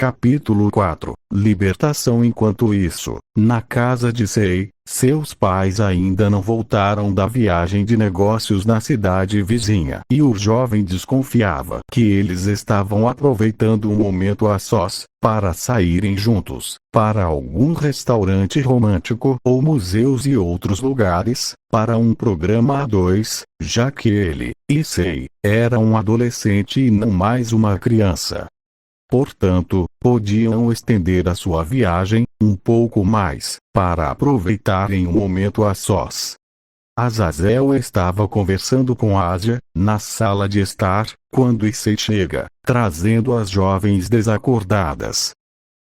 Capítulo 4 Libertação. Enquanto isso, na casa de Sei, seus pais ainda não voltaram da viagem de negócios na cidade vizinha, e o jovem desconfiava que eles estavam aproveitando um momento a sós, para saírem juntos, para algum restaurante romântico ou museus e outros lugares, para um programa a dois, já que ele, e Sei, era um adolescente e não mais uma criança. Portanto, podiam estender a sua viagem um pouco mais, para aproveitarem um momento a sós. Azazel estava conversando com Ásia, na sala de estar, quando Issei chega, trazendo as jovens desacordadas.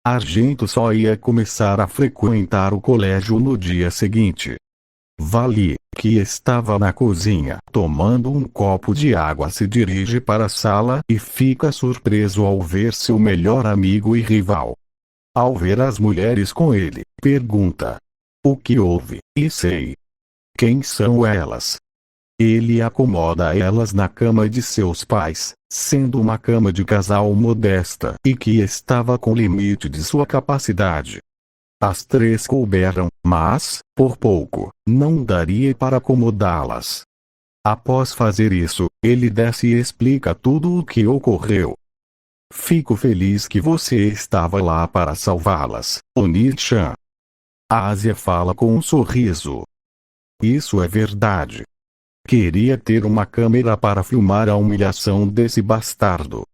Argento só ia começar a frequentar o colégio no dia seguinte. Vali, que estava na cozinha tomando um copo de água, se dirige para a sala e fica surpreso ao ver seu melhor amigo e rival. Ao ver as mulheres com ele, pergunta: "O que houve, Issei? Quem são elas?" Ele acomoda elas na cama de seus pais, sendo uma cama de casal modesta e que estava com limite de sua capacidade. As três couberam, mas, por pouco, não daria para acomodá-las. Após fazer isso, ele desce e explica tudo o que ocorreu. "Fico feliz que você estava lá para salvá-las, Oni-chan." A Ásia fala com um sorriso. "Isso é verdade. Queria ter uma câmera para filmar a humilhação desse bastardo."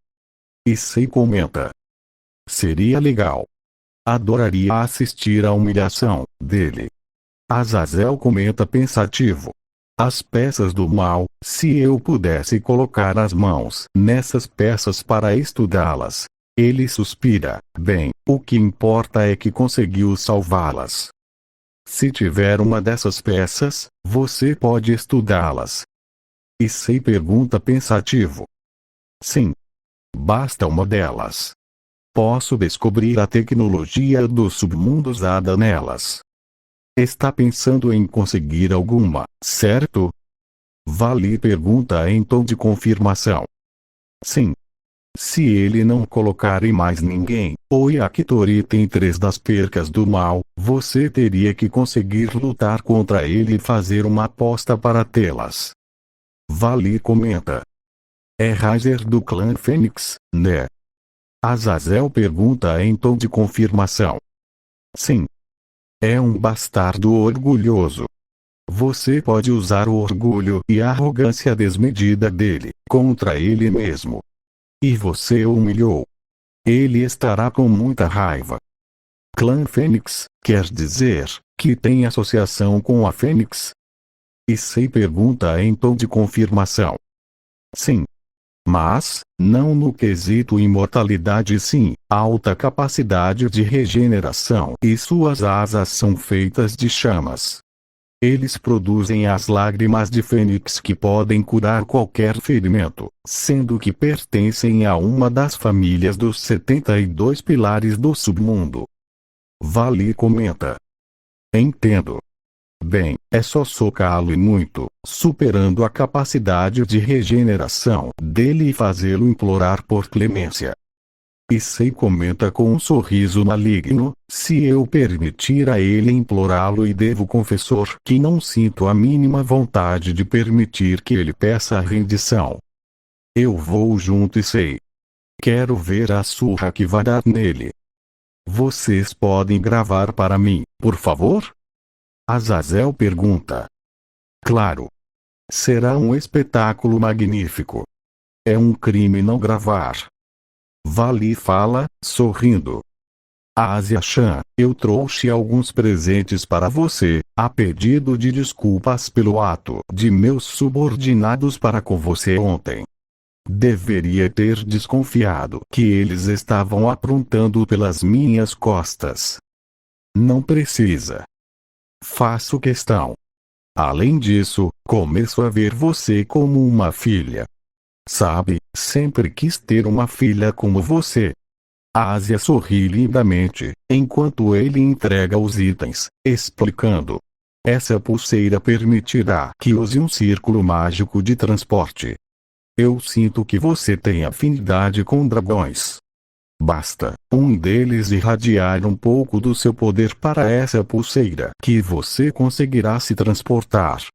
Issei comenta: "Seria legal. Adoraria assistir à humilhação dele." Azazel comenta pensativo: "As peças do mal, se eu pudesse colocar as mãos nessas peças para estudá-las." Ele suspira: "Bem, o que importa é que conseguiu salvá-las. Se tiver uma dessas peças, você pode estudá-las." Issei pergunta pensativo: "Sim. Basta uma delas. Posso descobrir a tecnologia do submundo usada nelas." "Está pensando em conseguir alguma, certo?" Vali pergunta em tom de confirmação. "Sim. Se ele não colocar em mais ninguém, ou Yakitori tem 3 das percas do mal, você teria que conseguir lutar contra ele e fazer uma aposta para tê-las." Vali comenta: "É Riser do clã Fênix, né?" Azazel pergunta em tom de confirmação. "Sim. É um bastardo orgulhoso. Você pode usar o orgulho e a arrogância desmedida dele contra ele mesmo. E você o humilhou. Ele estará com muita raiva." "Clã Fênix, quer dizer, que tem associação com a Fênix?" Issei pergunta em tom de confirmação. "Sim. Mas, não no quesito imortalidade, sim, alta capacidade de regeneração, e suas asas são feitas de chamas. Eles produzem as lágrimas de Fênix que podem curar qualquer ferimento, sendo que pertencem a uma das famílias dos 72 pilares do submundo." Vali comenta: "Entendo. Bem, é só socá-lo e muito, superando a capacidade de regeneração dele e fazê-lo implorar por clemência." Issei comenta com um sorriso maligno: "Se eu permitir a ele implorá-lo, e devo confessar que não sinto a mínima vontade de permitir que ele peça a rendição. Eu vou junto, Issei. Quero ver a surra que vai dar nele. Vocês podem gravar para mim, por favor?" Azazel pergunta. "Claro. Será um espetáculo magnífico. É um crime não gravar." Vali fala, sorrindo: "Ásia-chan, eu trouxe alguns presentes para você, a pedido de desculpas pelo ato de meus subordinados para com você ontem. Deveria ter desconfiado que eles estavam aprontando pelas minhas costas. Não precisa. Faço questão. Além disso, começo a ver você como uma filha. Sabe, sempre quis ter uma filha como você." A Ásia sorri lindamente, enquanto ele entrega os itens, explicando: "Essa pulseira permitirá que use um círculo mágico de transporte. Eu sinto que você tem afinidade com dragões." Basta um deles irradiar um pouco do seu poder para essa pulseira que você conseguirá se transportar.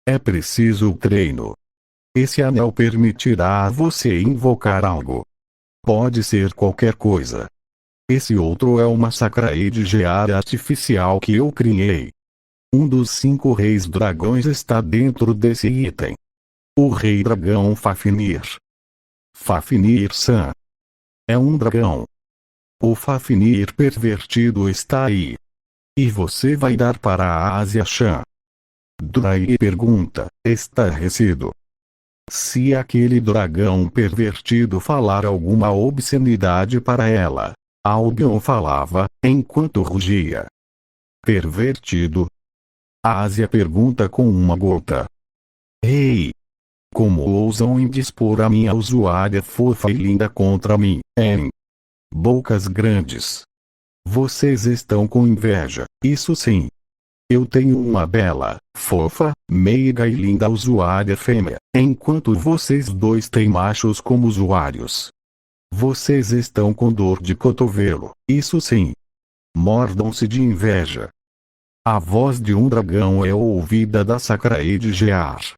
É preciso treino. Esse anel permitirá a você invocar algo. Pode ser qualquer coisa. Esse outro é uma Sacraed Gear artificial que eu criei. Um dos 5 reis dragões está dentro desse item. O rei dragão Fafnir. Fafnir-san. É um dragão. O Fafnir pervertido está aí. E você vai dar para a Asia-chan. Drai pergunta, estarrecido. Se aquele dragão pervertido falar alguma obscenidade para ela, Albion falava, enquanto rugia. Pervertido? A Ásia pergunta com uma gota. Ei! Como ousam indispor a minha usuária fofa e linda contra mim, hein? Bocas grandes. Vocês estão com inveja, isso sim. Eu tenho uma bela, fofa, meiga e linda usuária fêmea, enquanto vocês dois têm machos como usuários. Vocês estão com dor de cotovelo, isso sim. Mordam-se de inveja. A voz de um dragão é ouvida da Sacraed Gear.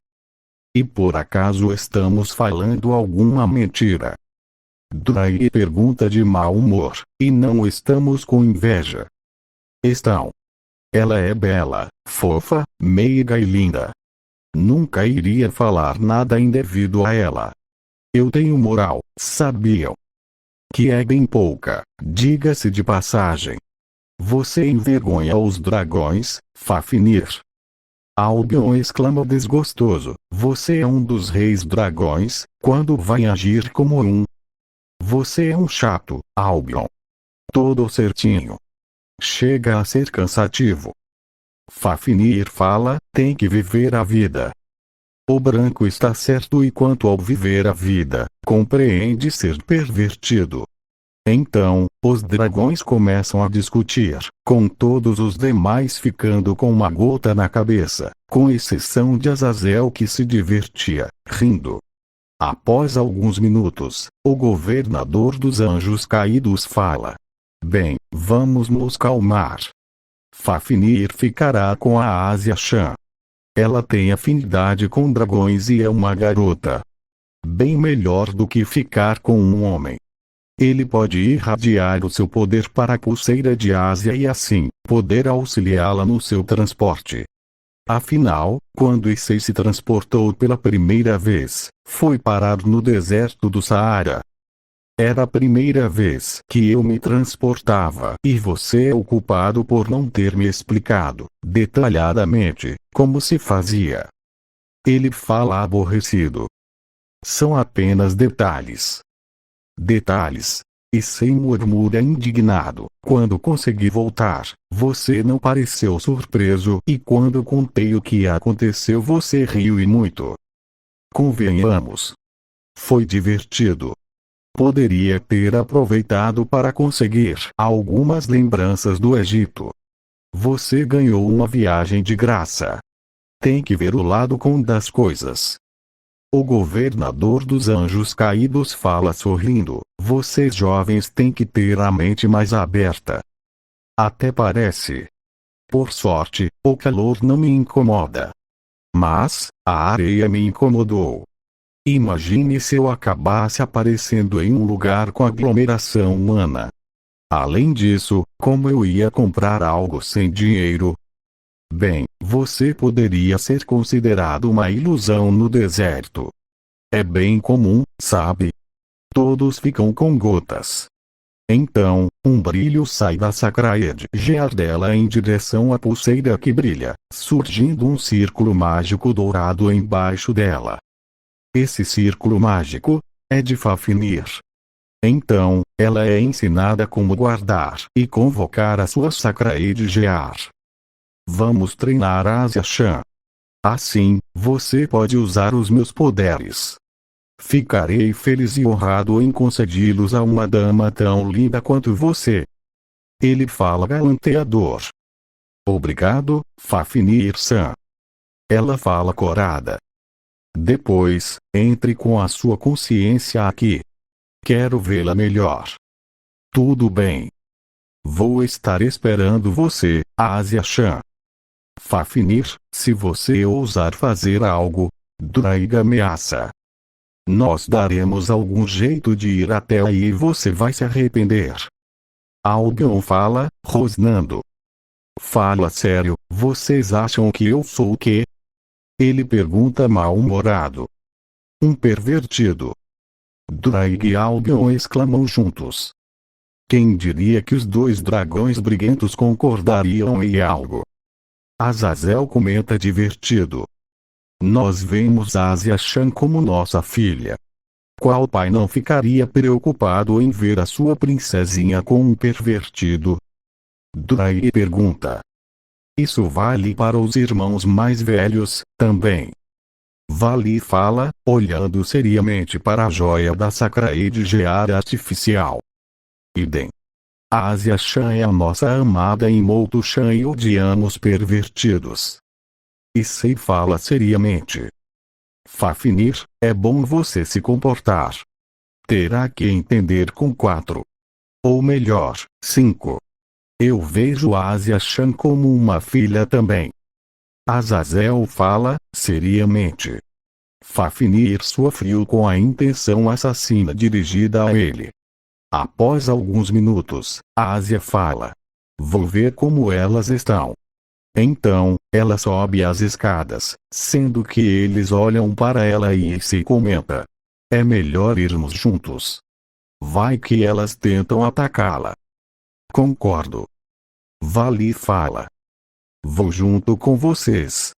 E por acaso estamos falando alguma mentira? Drai pergunta de mau humor, e não estamos com inveja. Estão. Ela é bela, fofa, meiga e linda. Nunca iria falar nada indevido a ela. Eu tenho moral, sabiam? Que é bem pouca, diga-se de passagem. Você envergonha os dragões, Fafnir. Albion exclama desgostoso, você é um dos reis dragões, quando vai agir como um? Você é um chato, Albion. Todo certinho. Chega a ser cansativo. Fafnir fala, tem que viver a vida. O branco está certo e quanto ao viver a vida, compreende ser pervertido. Então, os dragões começam a discutir, com todos os demais ficando com uma gota na cabeça, com exceção de Azazel que se divertia, rindo. Após alguns minutos, o governador dos anjos caídos fala. Bem, vamos nos calmar. Fafnir ficará com a Asia-chan. Ela tem afinidade com dragões e é uma garota. Bem melhor do que ficar com um homem. Ele pode irradiar o seu poder para a pulseira de Ásia e assim, poder auxiliá-la no seu transporte. Afinal, quando Issei se transportou pela primeira vez, foi parar no deserto do Saara. Era a primeira vez que eu me transportava e você é o culpado por não ter me explicado, detalhadamente, como se fazia. Ele fala aborrecido. São apenas detalhes. Detalhes. Issei murmura indignado. Quando consegui voltar, você não pareceu surpreso e quando contei o que aconteceu você riu e muito. Convenhamos. Foi divertido. Poderia ter aproveitado para conseguir algumas lembranças do Egito. Você ganhou uma viagem de graça. Tem que ver o lado bom das coisas. O governador dos anjos caídos fala sorrindo, vocês jovens têm que ter a mente mais aberta. Até parece. Por sorte, o calor não me incomoda. Mas, a areia me incomodou. Imagine se eu acabasse aparecendo em um lugar com aglomeração humana. Além disso, como eu ia comprar algo sem dinheiro? Bem, você poderia ser considerado uma ilusão no deserto. É bem comum, sabe? Todos ficam com gotas. Então, um brilho sai da Sacraed Gear dela em direção à pulseira que brilha, surgindo um círculo mágico dourado embaixo dela. Esse círculo mágico é de Fafnir. Então, ela é ensinada como guardar e convocar a sua Sacraed Gear. Vamos treinar a Asia-chan. Assim, você pode usar os meus poderes. Ficarei feliz e honrado em concedi-los a uma dama tão linda quanto você. Ele fala galanteador. Obrigado, Fafnir-san. Ela fala corada. Depois, entre com a sua consciência aqui. Quero vê-la melhor. Tudo bem. Vou estar esperando você, Asia-chan. Fafnir, se você ousar fazer algo, Draiga ameaça. Nós daremos algum jeito de ir até aí e você vai se arrepender. Albion fala, rosnando. Fala sério, vocês acham que eu sou o quê? Ele pergunta mal-humorado. Um pervertido. Draiga e Albion exclamam juntos. Quem diria que os dois dragões briguentos concordariam em algo? Azazel comenta divertido. Nós vemos Asia-chan como nossa filha. Qual pai não ficaria preocupado em ver a sua princesinha com um pervertido? Draiga pergunta. Isso vale para os irmãos mais velhos, também. Vali fala, olhando seriamente para a joia da Sacraed Gear artificial. Idem. Asia-chan é a nossa amada Imoto-chan e odiamos pervertidos. Issei fala seriamente. Fafnir, é bom você se comportar. Terá que entender com 4. Ou melhor, 5. Eu vejo Asia-chan como uma filha também. Azazel fala, seriamente. Fafnir sofreu com a intenção assassina dirigida a ele. Após alguns minutos, Asia fala. Vou ver como elas estão. Então, ela sobe as escadas, sendo que eles olham para ela e se comenta. É melhor irmos juntos. Vai que elas tentam atacá-la. Concordo. Vali fala. Vou junto com vocês.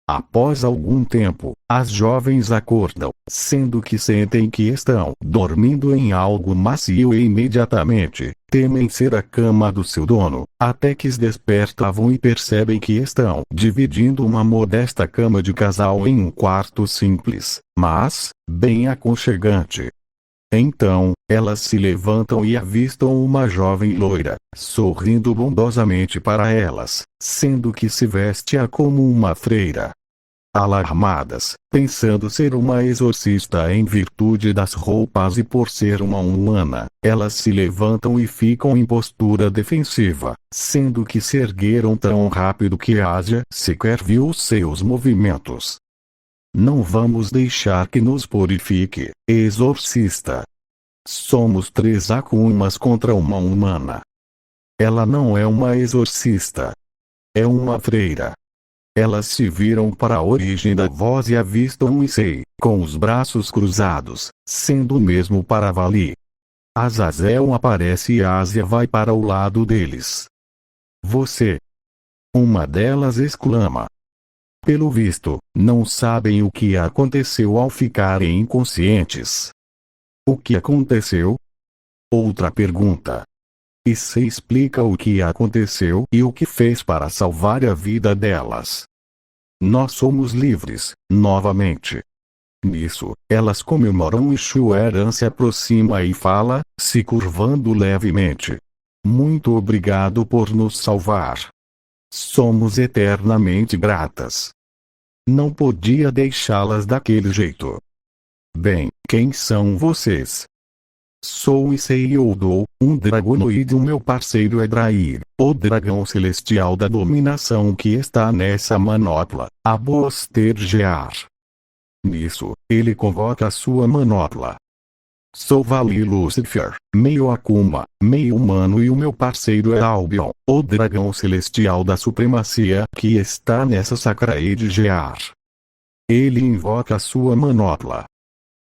Após algum tempo, as jovens acordam, sendo que sentem que estão dormindo em algo macio e imediatamente temem ser a cama do seu dono, até que se despertavam e percebem que estão dividindo uma modesta cama de casal em um quarto simples, mas bem aconchegante. Então, elas se levantam e avistam uma jovem loira, sorrindo bondosamente para elas, sendo que se veste como uma freira. Alarmadas, pensando ser uma exorcista em virtude das roupas e por ser uma humana, elas se levantam e ficam em postura defensiva, sendo que se ergueram tão rápido que Asia sequer viu seus movimentos. Não vamos deixar que nos purifique, exorcista. Somos 3 Akumas contra uma humana. Ela não é uma exorcista. É uma freira. Elas se viram para a origem da voz e avistam um Issei, com os braços cruzados, sendo o mesmo para Vali. Azazel aparece e Asia vai para o lado deles. Você. Uma delas exclama. Pelo visto, não sabem o que aconteceu ao ficarem inconscientes. O que aconteceu? Outra pergunta. Issei explica o que aconteceu e o que fez para salvar a vida delas. Nós somos livres, novamente. Nisso, elas comemoram e Shueran se aproxima e fala, se curvando levemente. Muito obrigado por nos salvar. Somos eternamente gratas. Não podia deixá-las daquele jeito. Bem, quem são vocês? Sou Issei Oudou, um dragonoide e o meu parceiro é Drair, o dragão celestial da dominação que está nessa manopla, a Boster Gear. Nisso, ele convoca a sua manopla. Sou Vali Lucifer, meio Akuma, meio humano e o meu parceiro é Albion, o dragão celestial da supremacia que está nessa Sacraed Gear. Ele invoca a sua manopla.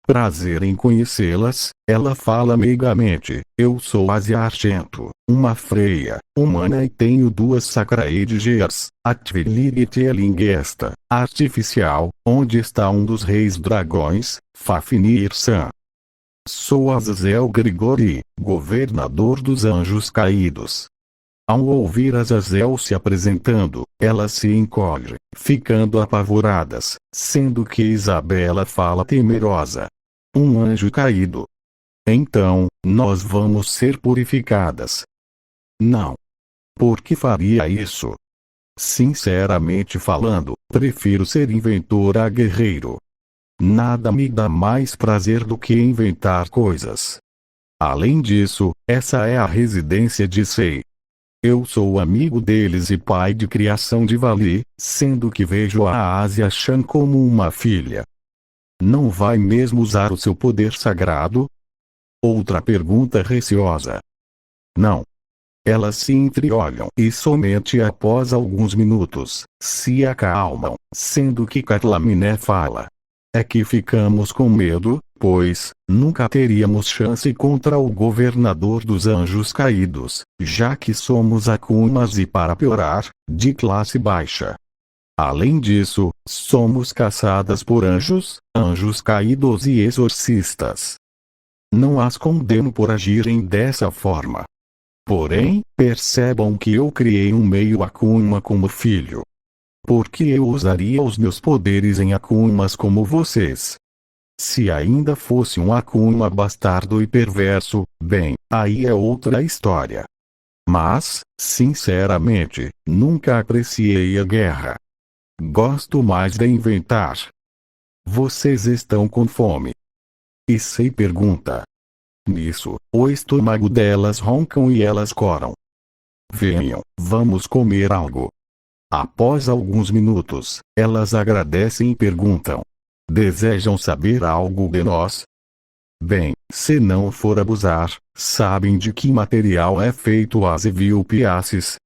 Prazer em conhecê-las, ela fala meigamente, eu sou Asia Argento, uma freia, humana e tenho 2 Sacraed Gears, a Tvelir e Telingesta, artificial, onde está um dos reis dragões, Fafnir-san. Sou Azazel Grigori, governador dos anjos caídos. Ao ouvir Azazel se apresentando, elas se encolhem, ficando apavoradas, sendo que Isabela fala temerosa. Um anjo caído. Então, nós vamos ser purificadas. Não. Por que faria isso? Sinceramente falando, prefiro ser inventor a guerreiro. Nada me dá mais prazer do que inventar coisas. Além disso, essa é a residência de Sei. Eu sou amigo deles e pai de criação de Vali, sendo que vejo a Asia Chan como uma filha. Não vai mesmo usar o seu poder sagrado? Outra pergunta receosa. Não. Elas se entreolham e somente após alguns minutos, se acalmam, sendo que Katlamine fala. É que ficamos com medo, pois, nunca teríamos chance contra o governador dos anjos caídos, já que somos Akumas e para piorar, de classe baixa. Além disso, somos caçadas por anjos, anjos caídos e exorcistas. Não as condeno por agirem dessa forma. Porém, percebam que eu criei um meio Akuma como filho. Por que eu usaria os meus poderes em Akumas como vocês? Se ainda fosse um Akuma bastardo e perverso, bem, aí é outra história. Mas, sinceramente, nunca apreciei a guerra. Gosto mais de inventar. Vocês estão com fome? E Sei pergunta. Nisso, o estômago delas roncam e elas coram. Venham, vamos comer algo. Após alguns minutos, elas agradecem e perguntam. Desejam saber algo de nós? Bem, se não for abusar, sabem de que material é feito as Evilpiaces?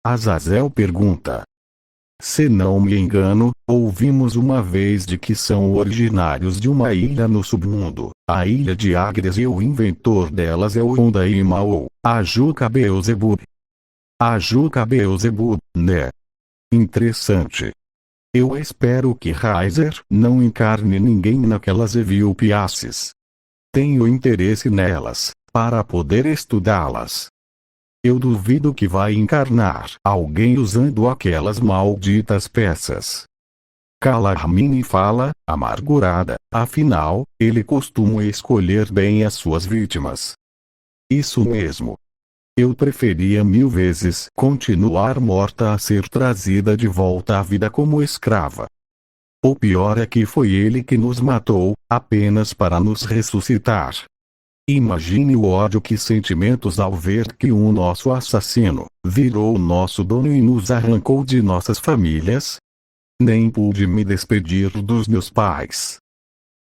Azazel pergunta. Se não me engano, ouvimos uma vez de que são originários de uma ilha no submundo, a ilha de Agres, e o inventor delas é o Ondaima ou Ajuka Beelzebub. Ajuka Beelzebub, né? Interessante. Eu espero que Raizer não encarne ninguém naquelas Evilpiaces. Tenho interesse nelas, para poder estudá-las. Eu duvido que vai encarnar alguém usando aquelas malditas peças. Kalarmini fala, amargurada, afinal, ele costuma escolher bem as suas vítimas. Isso mesmo. Eu preferia 1000 vezes continuar morta a ser trazida de volta à vida como escrava. O pior é que foi ele que nos matou, apenas para nos ressuscitar. Imagine o ódio que sentimos ao ver que nosso assassino virou nosso dono e nos arrancou de nossas famílias. Nem pude me despedir dos meus pais.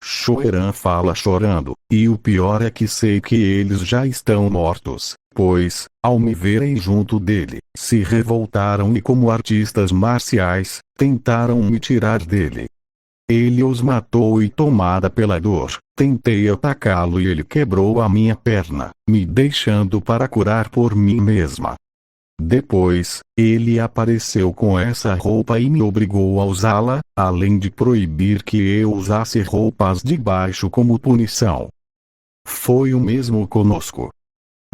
Shoeran fala chorando, e o pior é que sei que eles já estão mortos, pois, ao me verem junto dele, se revoltaram e como artistas marciais, tentaram me tirar dele. Ele os matou e tomada pela dor, tentei atacá-lo e ele quebrou a minha perna, me deixando para curar por mim mesma. Depois, ele apareceu com essa roupa e me obrigou a usá-la, além de proibir que eu usasse roupas de baixo como punição. Foi o mesmo conosco.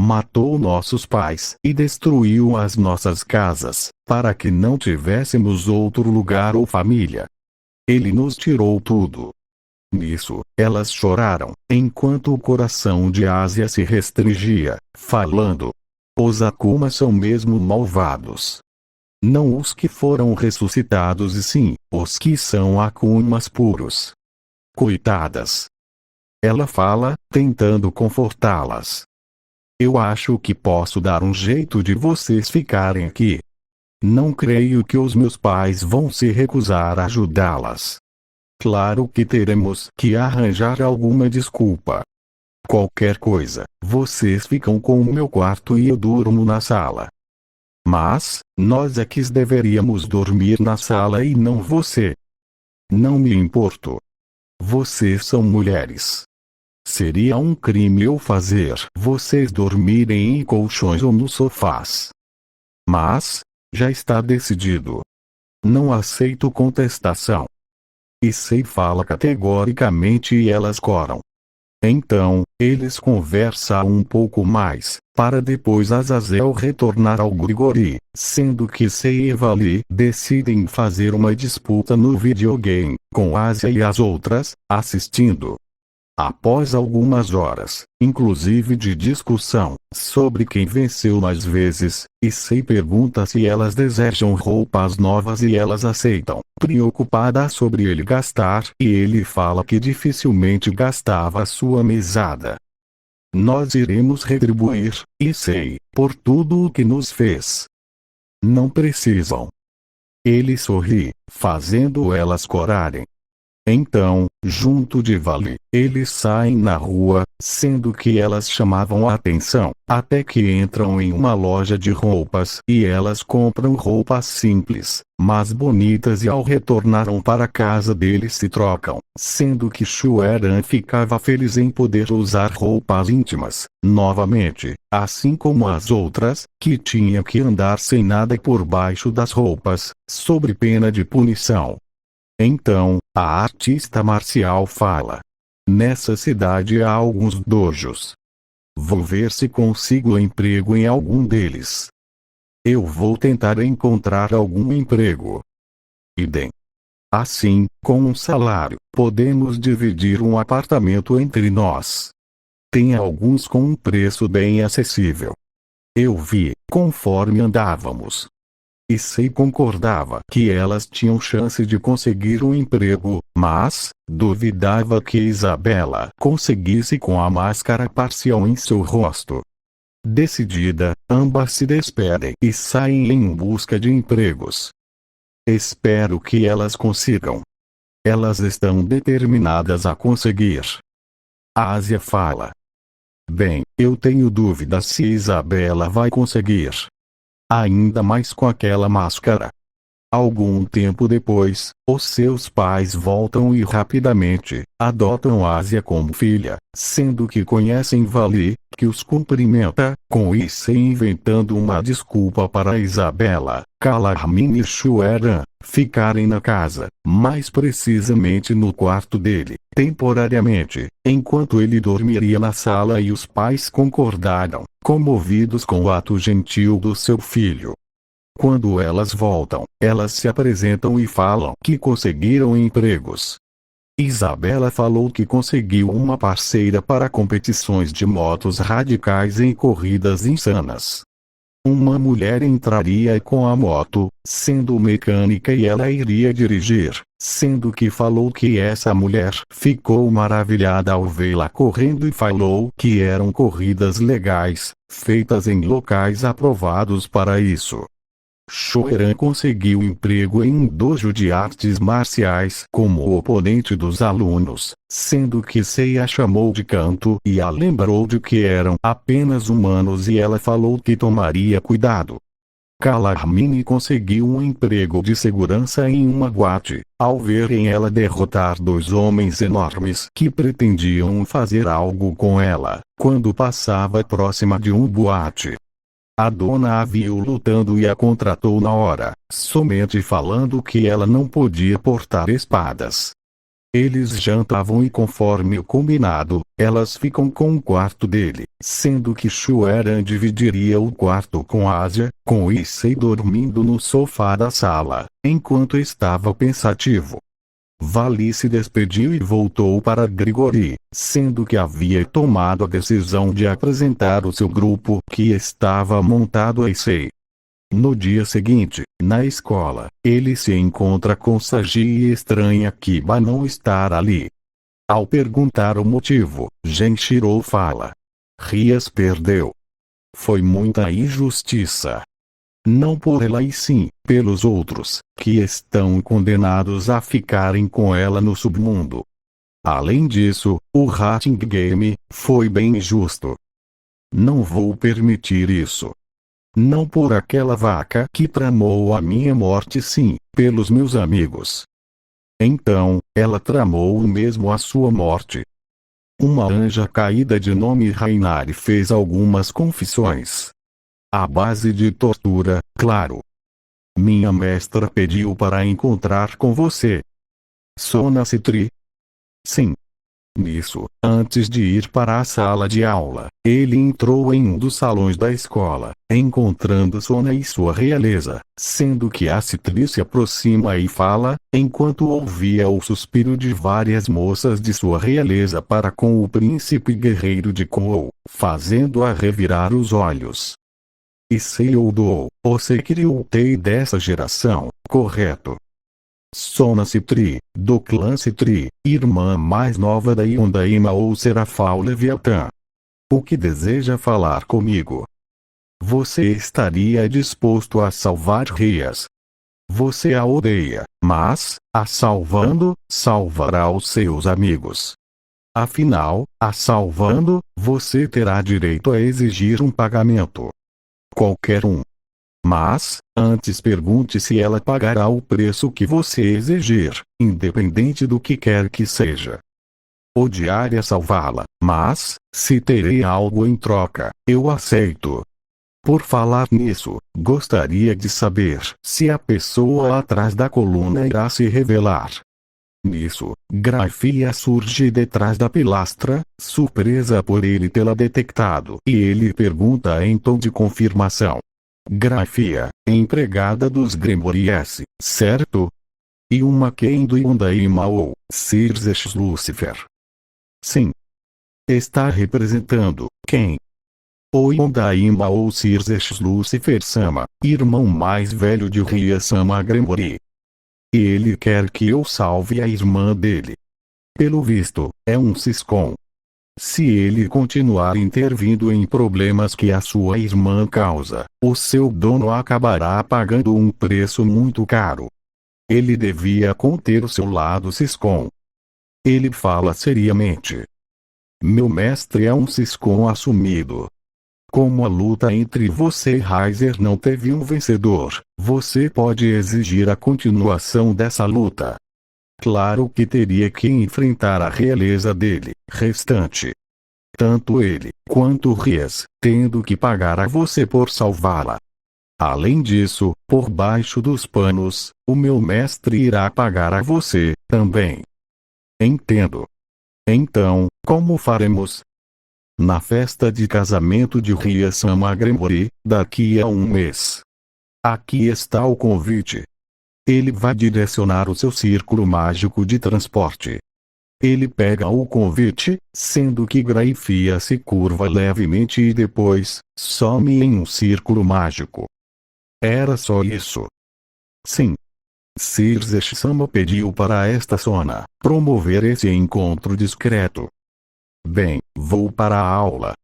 Matou nossos pais e destruiu as nossas casas, para que não tivéssemos outro lugar ou família. Ele nos tirou tudo. Nisso, elas choraram, enquanto o coração de Ásia se restringia, falando. Os Akumas são mesmo malvados. Não os que foram ressuscitados e sim, os que são Akumas puros. Coitadas. Ela fala, tentando confortá-las. Eu acho que posso dar um jeito de vocês ficarem aqui. Não creio que os meus pais vão se recusar a ajudá-las. Claro que teremos que arranjar alguma desculpa. Qualquer coisa, vocês ficam com o meu quarto e eu durmo na sala. Mas, nós é que deveríamos dormir na sala e não você. Não me importo. Vocês são mulheres. Seria um crime eu fazer vocês dormirem em colchões ou nos sofás. Mas, já está decidido. Não aceito contestação. E Sei fala categoricamente e elas coram. Então, eles conversam um pouco mais, para depois Azazel retornar ao Grigori, sendo que Sei e Vali decidem fazer uma disputa no videogame, com Asia e as outras, assistindo. Após algumas horas, inclusive de discussão, sobre quem venceu mais vezes, e Sei pergunta se elas desejam roupas novas e elas aceitam, preocupada sobre ele gastar, e ele fala que dificilmente gastava sua mesada. Nós iremos retribuir, e sei, por tudo o que nos fez. Não precisam. Ele sorri, fazendo elas corarem. Então, junto de Vali, eles saem na rua, sendo que elas chamavam a atenção, até que entram em uma loja de roupas e elas compram roupas simples, mas bonitas, e ao retornaram para a casa deles se trocam, sendo que Shueran ficava feliz em poder usar roupas íntimas, novamente, assim como as outras, que tinha que andar sem nada por baixo das roupas, sob pena de punição. Então, a artista marcial fala: nessa cidade há alguns dojos. Vou ver se consigo emprego em algum deles. Eu vou tentar encontrar algum emprego. Idem. Assim, com um salário, podemos dividir um apartamento entre nós. Tem alguns com um preço bem acessível. Eu vi, conforme andávamos. E Sei concordava que elas tinham chance de conseguir um emprego, mas duvidava que Isabela conseguisse com a máscara parcial em seu rosto. Decidida, ambas se despedem e saem em busca de empregos. Espero que elas consigam. Elas estão determinadas a conseguir. A Ásia fala: bem, eu tenho dúvidas se Isabela vai conseguir. Ainda mais com aquela máscara. Algum tempo depois, os seus pais voltam e rapidamente adotam Ásia como filha, sendo que conhecem Vali, que os cumprimenta, com isso inventando uma desculpa para Isabela, Calahmin e Shueran ficarem na casa, mais precisamente no quarto dele, temporariamente, enquanto ele dormiria na sala, e os pais concordaram, comovidos com o ato gentil do seu filho. Quando elas voltam, elas se apresentam e falam que conseguiram empregos. Isabela falou que conseguiu uma parceira para competições de motos radicais em corridas insanas. Uma mulher entraria com a moto, sendo mecânica, e ela iria dirigir, sendo que falou que essa mulher ficou maravilhada ao vê-la correndo e falou que eram corridas legais, feitas em locais aprovados para isso. Shueran conseguiu emprego em um dojo de artes marciais como oponente dos alunos, sendo que Sei a chamou de canto e a lembrou de que eram apenas humanos, e ela falou que tomaria cuidado. Calahmin conseguiu um emprego de segurança em uma boate, ao verem ela derrotar dois homens enormes que pretendiam fazer algo com ela, quando passava próxima de um boate. A dona a viu lutando e a contratou na hora, somente falando que ela não podia portar espadas. Eles jantavam e, conforme o combinado, elas ficam com o quarto dele, sendo que Shueran dividiria o quarto com Ásia, com Issei dormindo no sofá da sala, enquanto estava pensativo. Vali se despediu e voltou para Grigori, sendo que havia tomado a decisão de apresentar o seu grupo que estava montado a Issei. No dia seguinte, na escola, ele se encontra com Saji e estranha Kiba não estar ali. Ao perguntar o motivo, Genshiro fala: Rias perdeu. Foi muita injustiça. Não por ela e sim, pelos outros, que estão condenados a ficarem com ela no submundo. Além disso, o Rating Game foi bem injusto. Não vou permitir isso. Não por aquela vaca que tramou a minha morte, sim, pelos meus amigos. Então, ela tramou o mesmo a sua morte. Uma anja caída de nome Rainari fez algumas confissões. À base de tortura, claro. Minha mestra pediu para encontrar com você. Sona Citri? Sim. Nisso, antes de ir para a sala de aula, ele entrou em um dos salões da escola, encontrando Sona e sua realeza, sendo que a Citri se aproxima e fala, enquanto ouvia o suspiro de várias moças de sua realeza para com o príncipe guerreiro de Kou, fazendo-a revirar os olhos. Issei Oudou, o Sekiryu-Tei dessa geração, correto? Sona Citri, do clã Citri, irmã mais nova da Yondaima ou Serafal Leviatã. O que deseja falar comigo? Você estaria disposto a salvar Rias? Você a odeia, mas, a salvando, salvará os seus amigos. Afinal, a salvando, você terá direito a exigir um pagamento. Qualquer um. Mas, antes pergunte se ela pagará o preço que você exigir, independente do que quer que seja. Odiaria salvá-la, mas, se terei algo em troca, eu aceito. Por falar nisso, gostaria de saber se a pessoa atrás da coluna irá se revelar. Nisso, Grafia surge detrás da pilastra, surpresa por ele tê-la detectado, e ele pergunta em tom de confirmação. Grafia, empregada dos Grimoires, certo? E uma quem do Yondaima ou Circes Lucifer? Sim. Está representando quem? O Yondaima ou Circes Lucifer Sama, irmão mais velho de Ria Sama Grimoire. E ele quer que eu salve a irmã dele. Pelo visto, é um ciscom. Se ele continuar intervindo em problemas que a sua irmã causa, o seu dono acabará pagando um preço muito caro. Ele devia conter o seu lado ciscom. Ele fala seriamente. Meu mestre é um ciscom assumido. Como a luta entre você e Heiser não teve um vencedor, você pode exigir a continuação dessa luta. Claro que teria que enfrentar a realeza dele, restante. Tanto ele, quanto Rias, tendo que pagar a você por salvá-la. Além disso, por baixo dos panos, o meu mestre irá pagar a você, também. Entendo. Então, como faremos? Na festa de casamento de Ria Sama Grimoire, daqui a um mês. Aqui está o convite. Ele vai direcionar o seu círculo mágico de transporte. Ele pega o convite, sendo que Grafia se curva levemente e depois, some em um círculo mágico. Era só isso. Sim. Circe Sama pediu para esta zona promover esse encontro discreto. Bem, vou para a aula.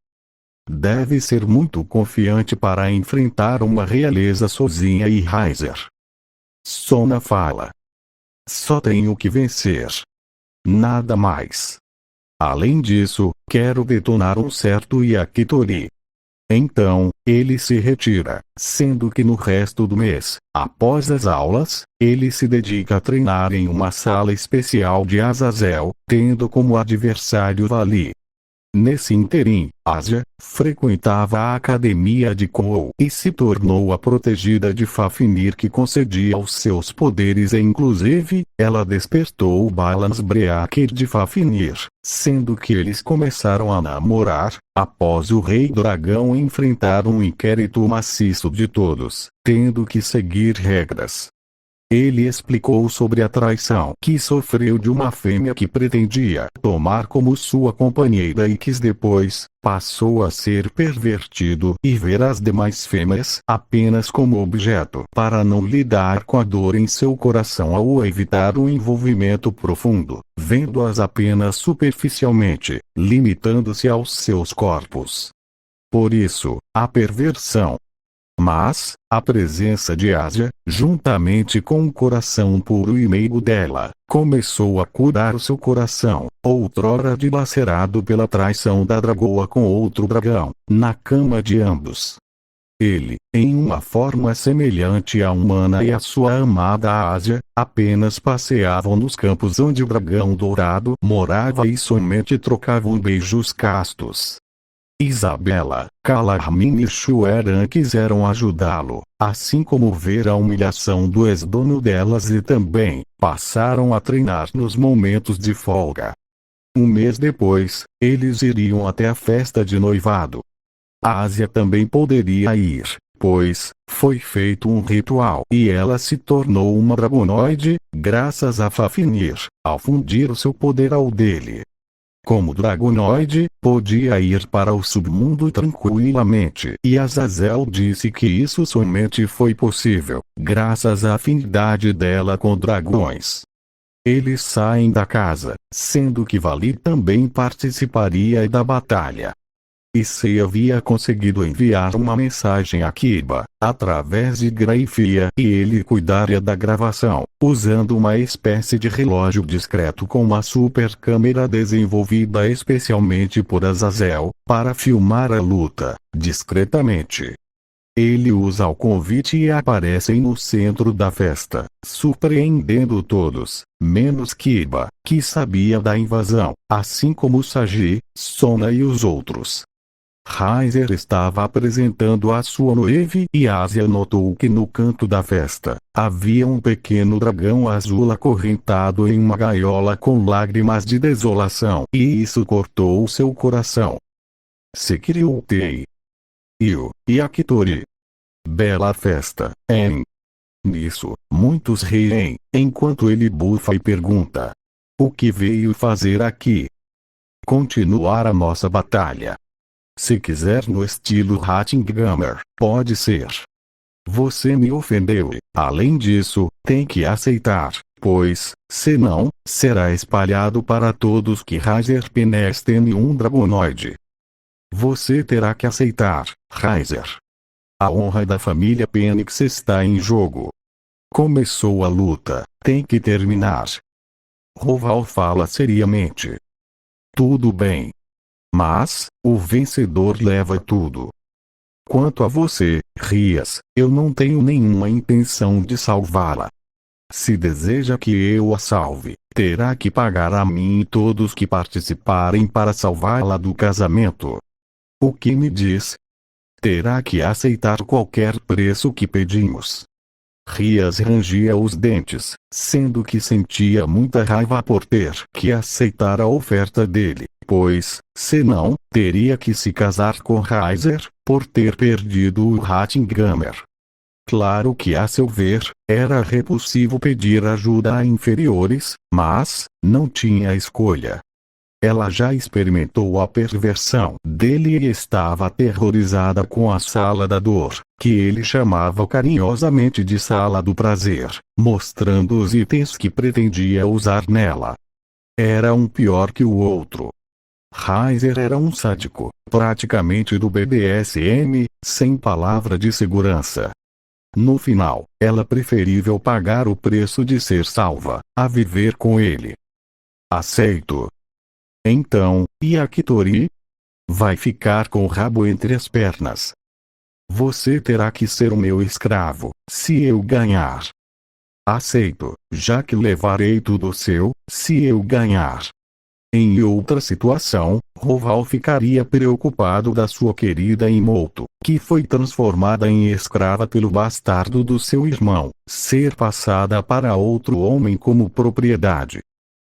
Deve ser muito confiante para enfrentar uma realeza sozinha e Heiser. Sona fala. Só tenho que vencer. Nada mais. Além disso, quero detonar um certo Yakitori. Então, ele se retira, sendo que no resto do mês, após as aulas, ele se dedica a treinar em uma sala especial de Azazel, tendo como adversário Vali. Nesse interim, Asia frequentava a academia de Kou e se tornou a protegida de Fafnir que concedia os seus poderes e inclusive, ela despertou o Balance Breaker de Fafnir, sendo que eles começaram a namorar, após o Rei Dragão enfrentar um inquérito maciço de todos, tendo que seguir regras. Ele explicou sobre a traição que sofreu de uma fêmea que pretendia tomar como sua companheira e que depois passou a ser pervertido e ver as demais fêmeas apenas como objeto para não lidar com a dor em seu coração ou evitar um envolvimento profundo, vendo-as apenas superficialmente, limitando-se aos seus corpos. Por isso, a perversão. Mas, a presença de Asia, juntamente com o coração puro e meigo dela, começou a curar o seu coração, outrora dilacerado pela traição da dragoa com outro dragão, na cama de ambos. Ele, em uma forma semelhante à humana e à sua amada Asia, apenas passeavam nos campos onde o dragão dourado morava e somente trocavam beijos castos. Isabela, Calarmin e Shueran quiseram ajudá-lo, assim como ver a humilhação do ex-dono delas e também passaram a treinar nos momentos de folga. Um mês depois, eles iriam até a festa de noivado. A Asia também poderia ir, pois foi feito um ritual e ela se tornou uma dragonoide, graças a Fafnir, ao fundir o seu poder ao dele. Como dragonoide, podia ir para o submundo tranquilamente e Azazel disse que isso somente foi possível, graças à afinidade dela com dragões. Eles saem da casa, sendo que Vali também participaria da batalha. Issei havia conseguido enviar uma mensagem a Kiba, através de Grafia, e ele cuidaria da gravação, usando uma espécie de relógio discreto com uma super câmera desenvolvida especialmente por Azazel, para filmar a luta, discretamente. Ele usa o convite e aparecem no centro da festa, surpreendendo todos, menos Kiba, que sabia da invasão, assim como Sagi, Sona e os outros. Raizer estava apresentando a sua noiva e Asia notou que no canto da festa, havia um pequeno dragão azul acorrentado em uma gaiola com lágrimas de desolação, e isso cortou seu coração. Sekiryu-tei. Yu, e Akitori. Bela festa, hein? Nisso, muitos riem, enquanto ele bufa e pergunta: o que veio fazer aqui? Continuar a nossa batalha. Se quiser no estilo Hattingamer, pode ser. Você me ofendeu e, além disso, tem que aceitar, pois, senão, será espalhado para todos que Raizer Penez tem um dragonoide. Você terá que aceitar, Raizer. A honra da família Penix está em jogo. Começou a luta, tem que terminar. Roval fala seriamente. Tudo bem. Mas, o vencedor leva tudo. Quanto a você, Rias, eu não tenho nenhuma intenção de salvá-la. Se deseja que eu a salve, terá que pagar a mim e todos que participarem para salvá-la do casamento. O que me diz? Terá que aceitar qualquer preço que pedimos. Rias rangia os dentes, sendo que sentia muita raiva por ter que aceitar a oferta dele, pois, senão, teria que se casar com Raizer, por ter perdido o Hattingamer. Claro que a seu ver, era repulsivo pedir ajuda a inferiores, mas, não tinha escolha. Ela já experimentou a perversão dele e estava aterrorizada com a sala da dor, que ele chamava carinhosamente de sala do prazer, mostrando os itens que pretendia usar nela. Era um pior que o outro. Raizer era um sádico, praticamente do BDSM, sem palavra de segurança. No final, ela preferível pagar o preço de ser salva, a viver com ele. Aceito. Então, e Akitori? Vai ficar com o rabo entre as pernas. Você terá que ser o meu escravo, se eu ganhar. Aceito, já que levarei tudo seu, se eu ganhar. Em outra situação, Roval ficaria preocupado da sua querida Imoto, que foi transformada em escrava pelo bastardo do seu irmão, ser passada para outro homem como propriedade.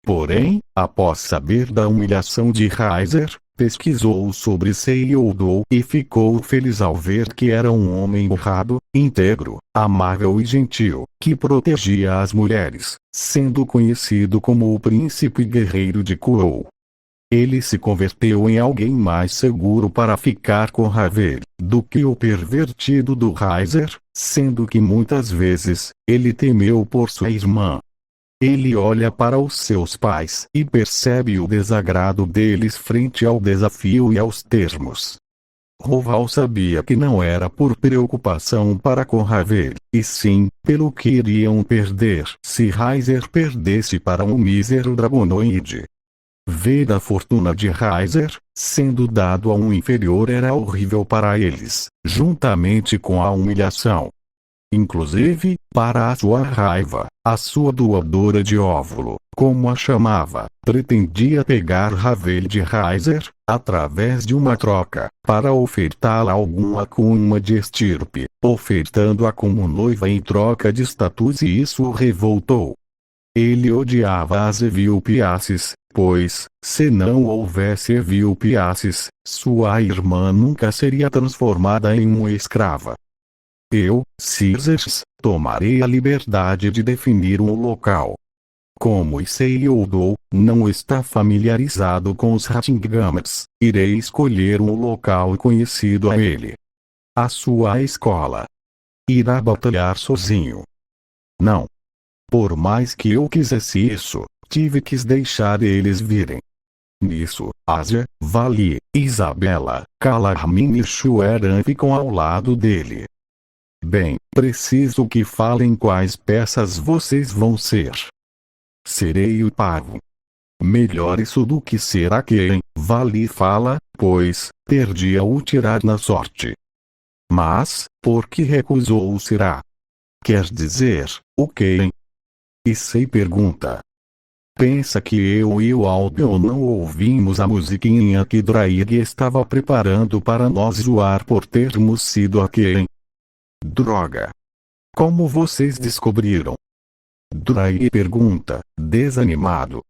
Porém, após saber da humilhação de Raizer, pesquisou sobre Seiyudo e ficou feliz ao ver que era um homem honrado, íntegro, amável e gentil, que protegia as mulheres, sendo conhecido como o príncipe guerreiro de Kuou. Ele se converteu em alguém mais seguro para ficar com Ravel, do que o pervertido do Raizer, sendo que muitas vezes, ele temeu por sua irmã. Ele olha para os seus pais e percebe o desagrado deles frente ao desafio e aos termos. Roval sabia que não era por preocupação para com Ravel, e sim, pelo que iriam perder se Raizer perdesse para um mísero dragonoide. Ver a fortuna de Raizer, sendo dado a um inferior era horrível para eles, juntamente com a humilhação. Inclusive, para a sua raiva, a sua doadora de óvulo, como a chamava, pretendia pegar Ravel de Raizer, através de uma troca, para ofertá-la alguma cunha de estirpe, ofertando-a como noiva em troca de status e isso o revoltou. Ele odiava as Evilpiaces, pois, se não houvesse Evilpiaces, sua irmã nunca seria transformada em uma escrava. Eu, Caesars, tomarei a liberdade de definir um local. Como Seiyudo não está familiarizado com os Hattingamers, irei escolher um local conhecido a ele. A sua escola. Irá batalhar sozinho. Não. Por mais que eu quisesse isso, tive que deixar eles virem. Nisso, Ásia, Vali, Isabela, Calarmini e Shueran ficam ao lado dele. Bem, preciso que falem quais peças vocês vão ser. Serei o pavo. Melhor isso do que ser a quem, Vali fala, pois, perdi ao tirar na sorte. Mas, por que recusou o será? Quer dizer, o quem? Issei pergunta. Pensa que eu e o Albion não ouvimos a musiquinha que Draig estava preparando para nós zoar por termos sido a quem? Droga! Como vocês descobriram? Draig pergunta, desanimado.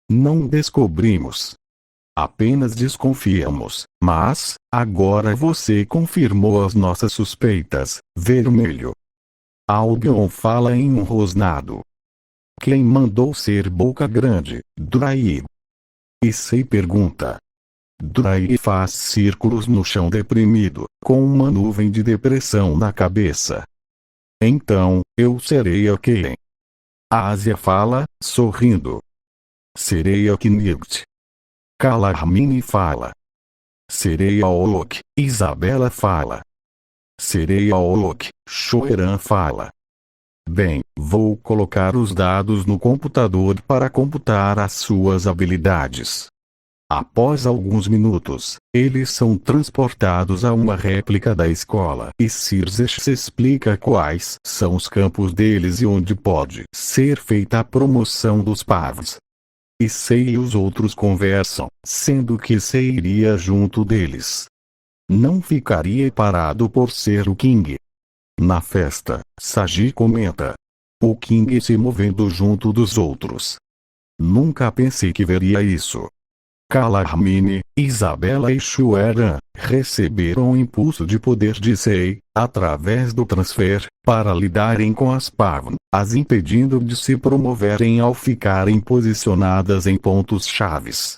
Não descobrimos. Apenas desconfiamos, mas, agora você confirmou as nossas suspeitas, vermelho. Albion fala em um rosnado. Quem mandou ser boca grande, Draig? Issei pergunta. Draig faz círculos no chão deprimido, com uma nuvem de depressão na cabeça. Então, eu serei a quem? Ásia fala, sorrindo. Serei a Knigt. Calarmini fala. Serei a Olok, Isabela fala. Serei a Olok, Shueran fala. Bem, vou colocar os dados no computador para computar as suas habilidades. Após alguns minutos, eles são transportados a uma réplica da escola e Circe explica quais são os campos deles e onde pode ser feita a promoção dos pavos. Issei e os outros conversam, sendo que Issei iria junto deles. Não ficaria parado por ser o King. Na festa, Sagi comenta. O King se movendo junto dos outros. Nunca pensei que veria isso. Calarmini, Isabela e Shueran receberam o impulso de poder de Sei, através do transfer, para lidarem com as Pavn, as impedindo de se promoverem ao ficarem posicionadas em pontos chaves.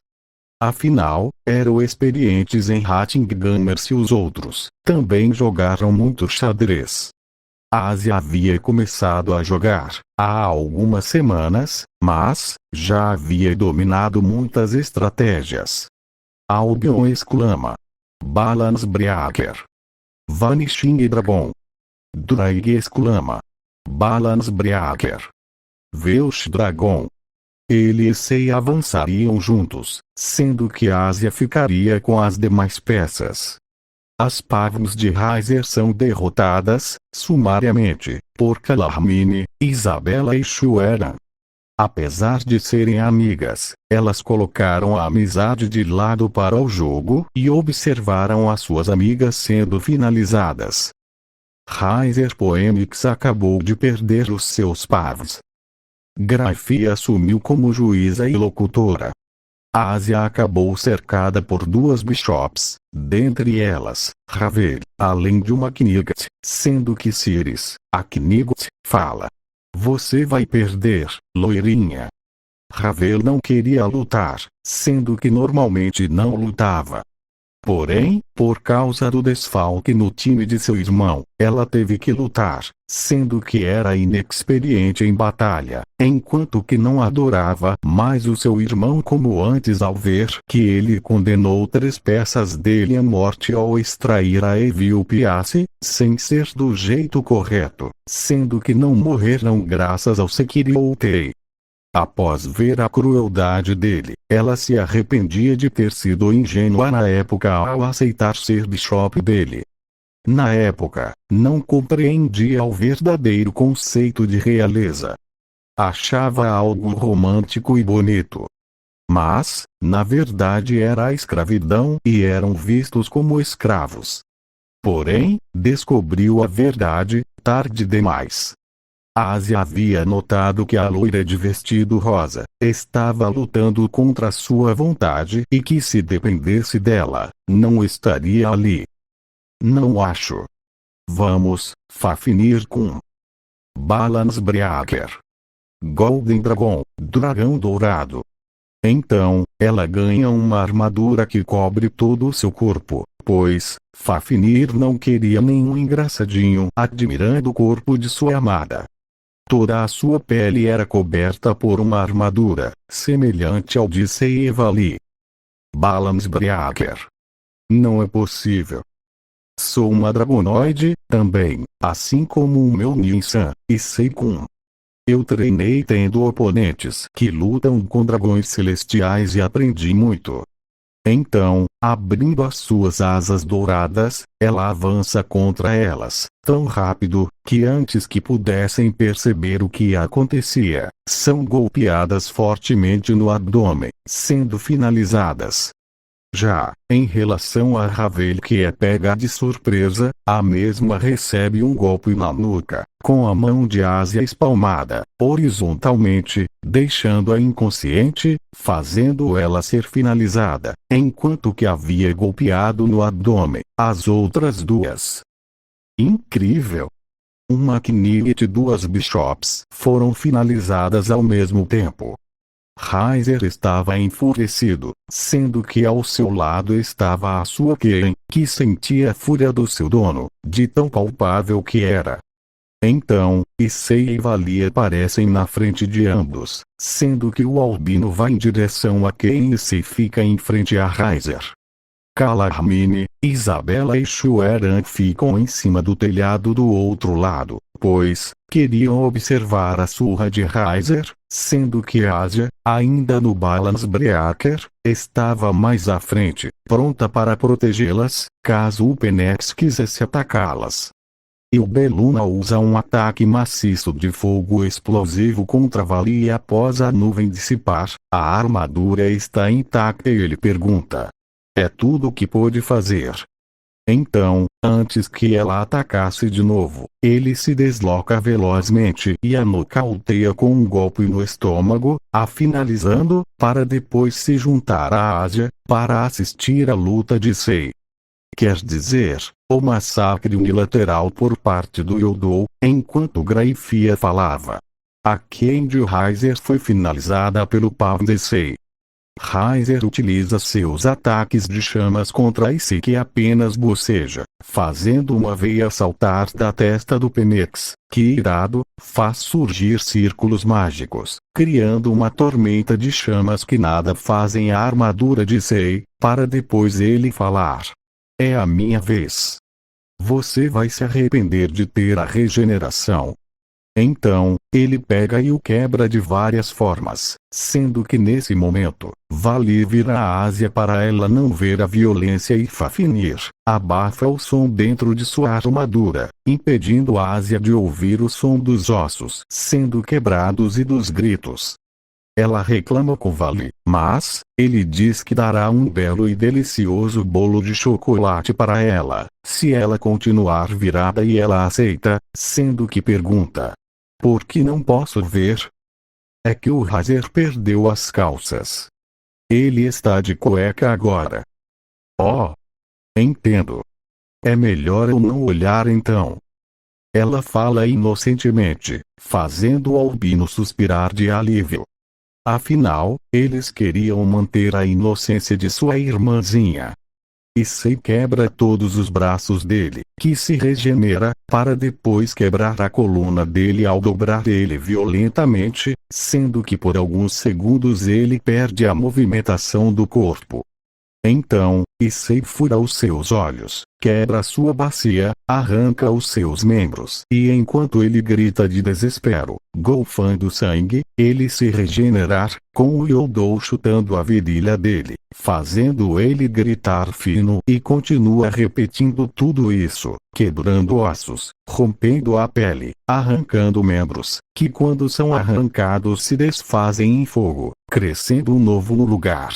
Afinal, eram experientes em Hattinghammers e os outros também jogaram muito xadrez. A Ásia havia começado a jogar há algumas semanas, mas já havia dominado muitas estratégias. Albion exclama. Balansbreaker. Vanishing Dragon. Draig exclama. Balansbreaker. Welsh Dragon. Ele e Sei avançariam juntos, sendo que Ásia ficaria com as demais peças. As Pavns de Riser são derrotadas, sumariamente, por Calarmini, Isabela e Shueran. Apesar de serem amigas, elas colocaram a amizade de lado para o jogo e observaram as suas amigas sendo finalizadas. Riser Poemix acabou de perder os seus Pavns. Grafi assumiu como juíza e locutora. A Ásia acabou cercada por duas bishops, dentre elas, Ravel, além de uma Knigt, sendo que Ciris, a Knigt, fala. Você vai perder, loirinha. Ravel não queria lutar, sendo que normalmente não lutava. Porém, por causa do desfalque no time de seu irmão, ela teve que lutar, sendo que era inexperiente em batalha, enquanto que não adorava mais o seu irmão como antes ao ver que ele condenou 3 peças dele à morte ao extrair a Evil Piace, sem ser do jeito correto, sendo que não morreram graças ao Sekiriotei. Após ver a crueldade dele, ela se arrependia de ter sido ingênua na época ao aceitar ser bishop dele. Na época, não compreendia o verdadeiro conceito de realeza. Achava algo romântico e bonito. Mas, na verdade era a escravidão e eram vistos como escravos. Porém, descobriu a verdade, tarde demais. Ásia havia notado que a loira de vestido rosa estava lutando contra sua vontade e que se dependesse dela, não estaria ali. Não acho. Vamos, Fafnir com Balansbreaker. Golden Dragon, dragão dourado. Então, ela ganha uma armadura que cobre todo o seu corpo, pois, Fafnir não queria nenhum engraçadinho admirando o corpo de sua amada. Toda a sua pele era coberta por uma armadura, semelhante ao de Sei e Vali. Balance Breaker. Não é possível. Sou uma dragonoide, também, assim como o meu Ninsan, e Seikun. Eu treinei tendo oponentes que lutam com dragões celestiais e aprendi muito. Então, abrindo as suas asas douradas, ela avança contra elas, tão rápido, que antes que pudessem perceber o que acontecia, são golpeadas fortemente no abdômen, sendo finalizadas. Já, em relação a Ravel, que é pega de surpresa, a mesma recebe um golpe na nuca, com a mão de Ásia espalmada, horizontalmente, deixando-a inconsciente, fazendo ela ser finalizada, enquanto que havia golpeado no abdômen, as outras duas. Incrível! Uma Knight e duas Bishops foram finalizadas ao mesmo tempo. Raizer estava enfurecido, sendo que ao seu lado estava a sua Ken, que sentia a fúria do seu dono, de tão palpável que era. Então, Issei e Valia aparecem na frente de ambos, sendo que o albino vai em direção a Ken e Issei fica em frente a Raizer. Calarmine, Isabela e Shueran ficam em cima do telhado do outro lado, pois queriam observar a surra de Raizer, sendo que Ásia, ainda no Balance Breaker, estava mais à frente, pronta para protegê-las, caso o Penex quisesse atacá-las. E o Beluna usa um ataque maciço de fogo explosivo contra Valia e após a nuvem dissipar, a armadura está intacta e ele pergunta: é tudo o que pôde fazer? Então, antes que ela atacasse de novo, ele se desloca velozmente e a nocauteia com um golpe no estômago, a finalizando, para depois se juntar à Ásia, para assistir à luta de Sei. Quer dizer, o massacre unilateral por parte do Yodou, enquanto Graifia falava. A Ken de Raizer foi finalizada pelo Pound de Sei. Raizer utiliza seus ataques de chamas contra Issei, que apenas boceja, fazendo uma veia saltar da testa do Penex, que irado, faz surgir círculos mágicos, criando uma tormenta de chamas que nada fazem à armadura de Issei, para depois ele falar: é a minha vez. Você vai se arrepender de ter a regeneração. Então, ele pega e o quebra de várias formas, sendo que nesse momento, Valia vira a Ásia para ela não ver a violência e Fafnir abafa o som dentro de sua armadura, impedindo a Ásia de ouvir o som dos ossos sendo quebrados e dos gritos. Ela reclama com Valia, mas ele diz que dará um belo e delicioso bolo de chocolate para ela, se ela continuar virada, e ela aceita, sendo que pergunta: por que não posso ver? É que o Raizer perdeu as calças. Ele está de cueca agora. Oh! Entendo. É melhor eu não olhar então. Ela fala inocentemente, fazendo o albino suspirar de alívio. Afinal, eles queriam manter a inocência de sua irmãzinha. Issei quebra todos os braços dele, que se regenera, para depois quebrar a coluna dele ao dobrar ele violentamente, sendo que por alguns segundos ele perde a movimentação do corpo. Então, Issei fura os seus olhos, quebra sua bacia, arranca os seus membros e enquanto ele grita de desespero, golfando sangue, ele se regenerar, com o Yodou chutando a virilha dele, fazendo ele gritar fino e continua repetindo tudo isso, quebrando ossos, rompendo a pele, arrancando membros, que quando são arrancados se desfazem em fogo, crescendo um novo no lugar.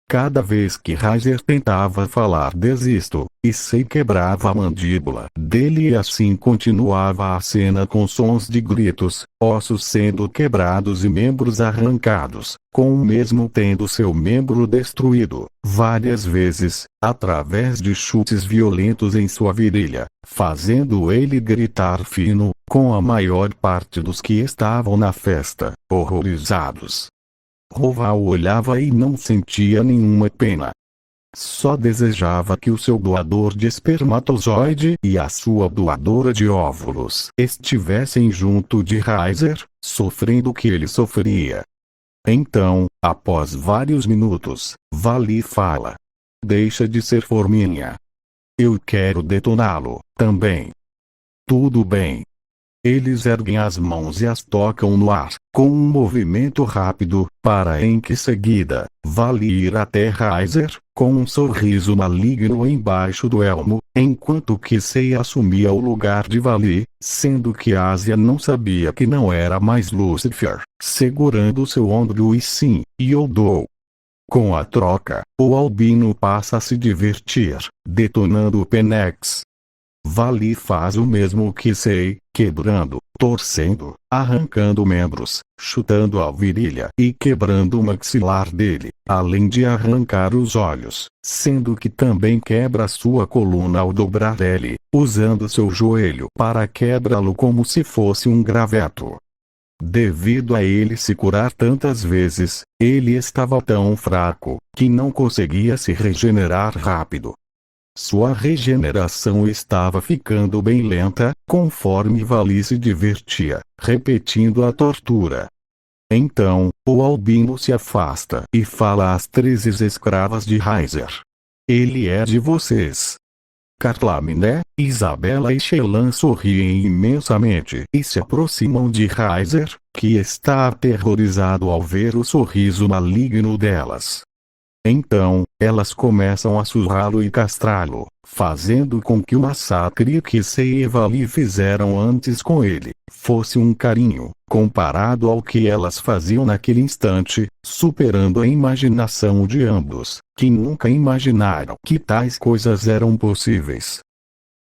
Cada vez que Raizer tentava falar desisto, Issei quebrava a mandíbula dele e assim continuava a cena com sons de gritos, ossos sendo quebrados e membros arrancados, com o mesmo tendo seu membro destruído, várias vezes, através de chutes violentos em sua virilha, fazendo ele gritar fino, com a maior parte dos que estavam na festa, horrorizados. Roval olhava e não sentia nenhuma pena. Só desejava que o seu doador de espermatozoide e a sua doadora de óvulos estivessem junto de Raizer, sofrendo o que ele sofria. Então, após vários minutos, Vali fala: deixa de ser forminha. Eu quero detoná-lo, também. Tudo bem. Eles erguem as mãos e as tocam no ar, com um movimento rápido, para em que seguida, Vali ir até Raizer, com um sorriso maligno embaixo do elmo, enquanto que Sei assumia o lugar de Vali, sendo que Asia não sabia que não era mais Lucifer, segurando seu ombro e sim, Yoldou. Com a troca, o albino passa a se divertir, detonando o Penex. Vali faz o mesmo que Sei, quebrando, torcendo, arrancando membros, chutando a virilha e quebrando o maxilar dele, além de arrancar os olhos, sendo que também quebra sua coluna ao dobrar ele, usando seu joelho para quebrá-lo como se fosse um graveto. Devido a ele se curar tantas vezes, ele estava tão fraco, que não conseguia se regenerar rápido. Sua regeneração estava ficando bem lenta, conforme Vali se divertia, repetindo a tortura. Então, o albino se afasta e fala às 13 escravas de Raizer: ele é de vocês. Carlaminé, Isabela e Shelan sorriem imensamente e se aproximam de Raizer, que está aterrorizado ao ver o sorriso maligno delas. Então, elas começam a surrá-lo e castrá-lo, fazendo com que o massacre que Sei e Vali fizeram antes com ele, fosse um carinho, comparado ao que elas faziam naquele instante, superando a imaginação de ambos, que nunca imaginaram que tais coisas eram possíveis.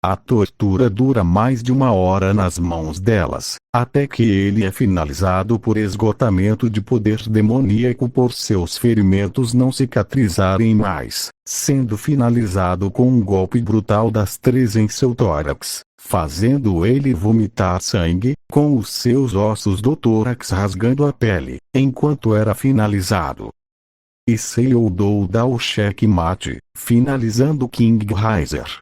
A tortura dura mais de 1 hora nas mãos delas, até que ele é finalizado por esgotamento de poder demoníaco por seus ferimentos não cicatrizarem mais, sendo finalizado com um golpe brutal das 13 em seu tórax, fazendo ele vomitar sangue, com os seus ossos do tórax rasgando a pele, enquanto era finalizado. E Sei Yoldou dá o cheque-mate, finalizando King Raizer.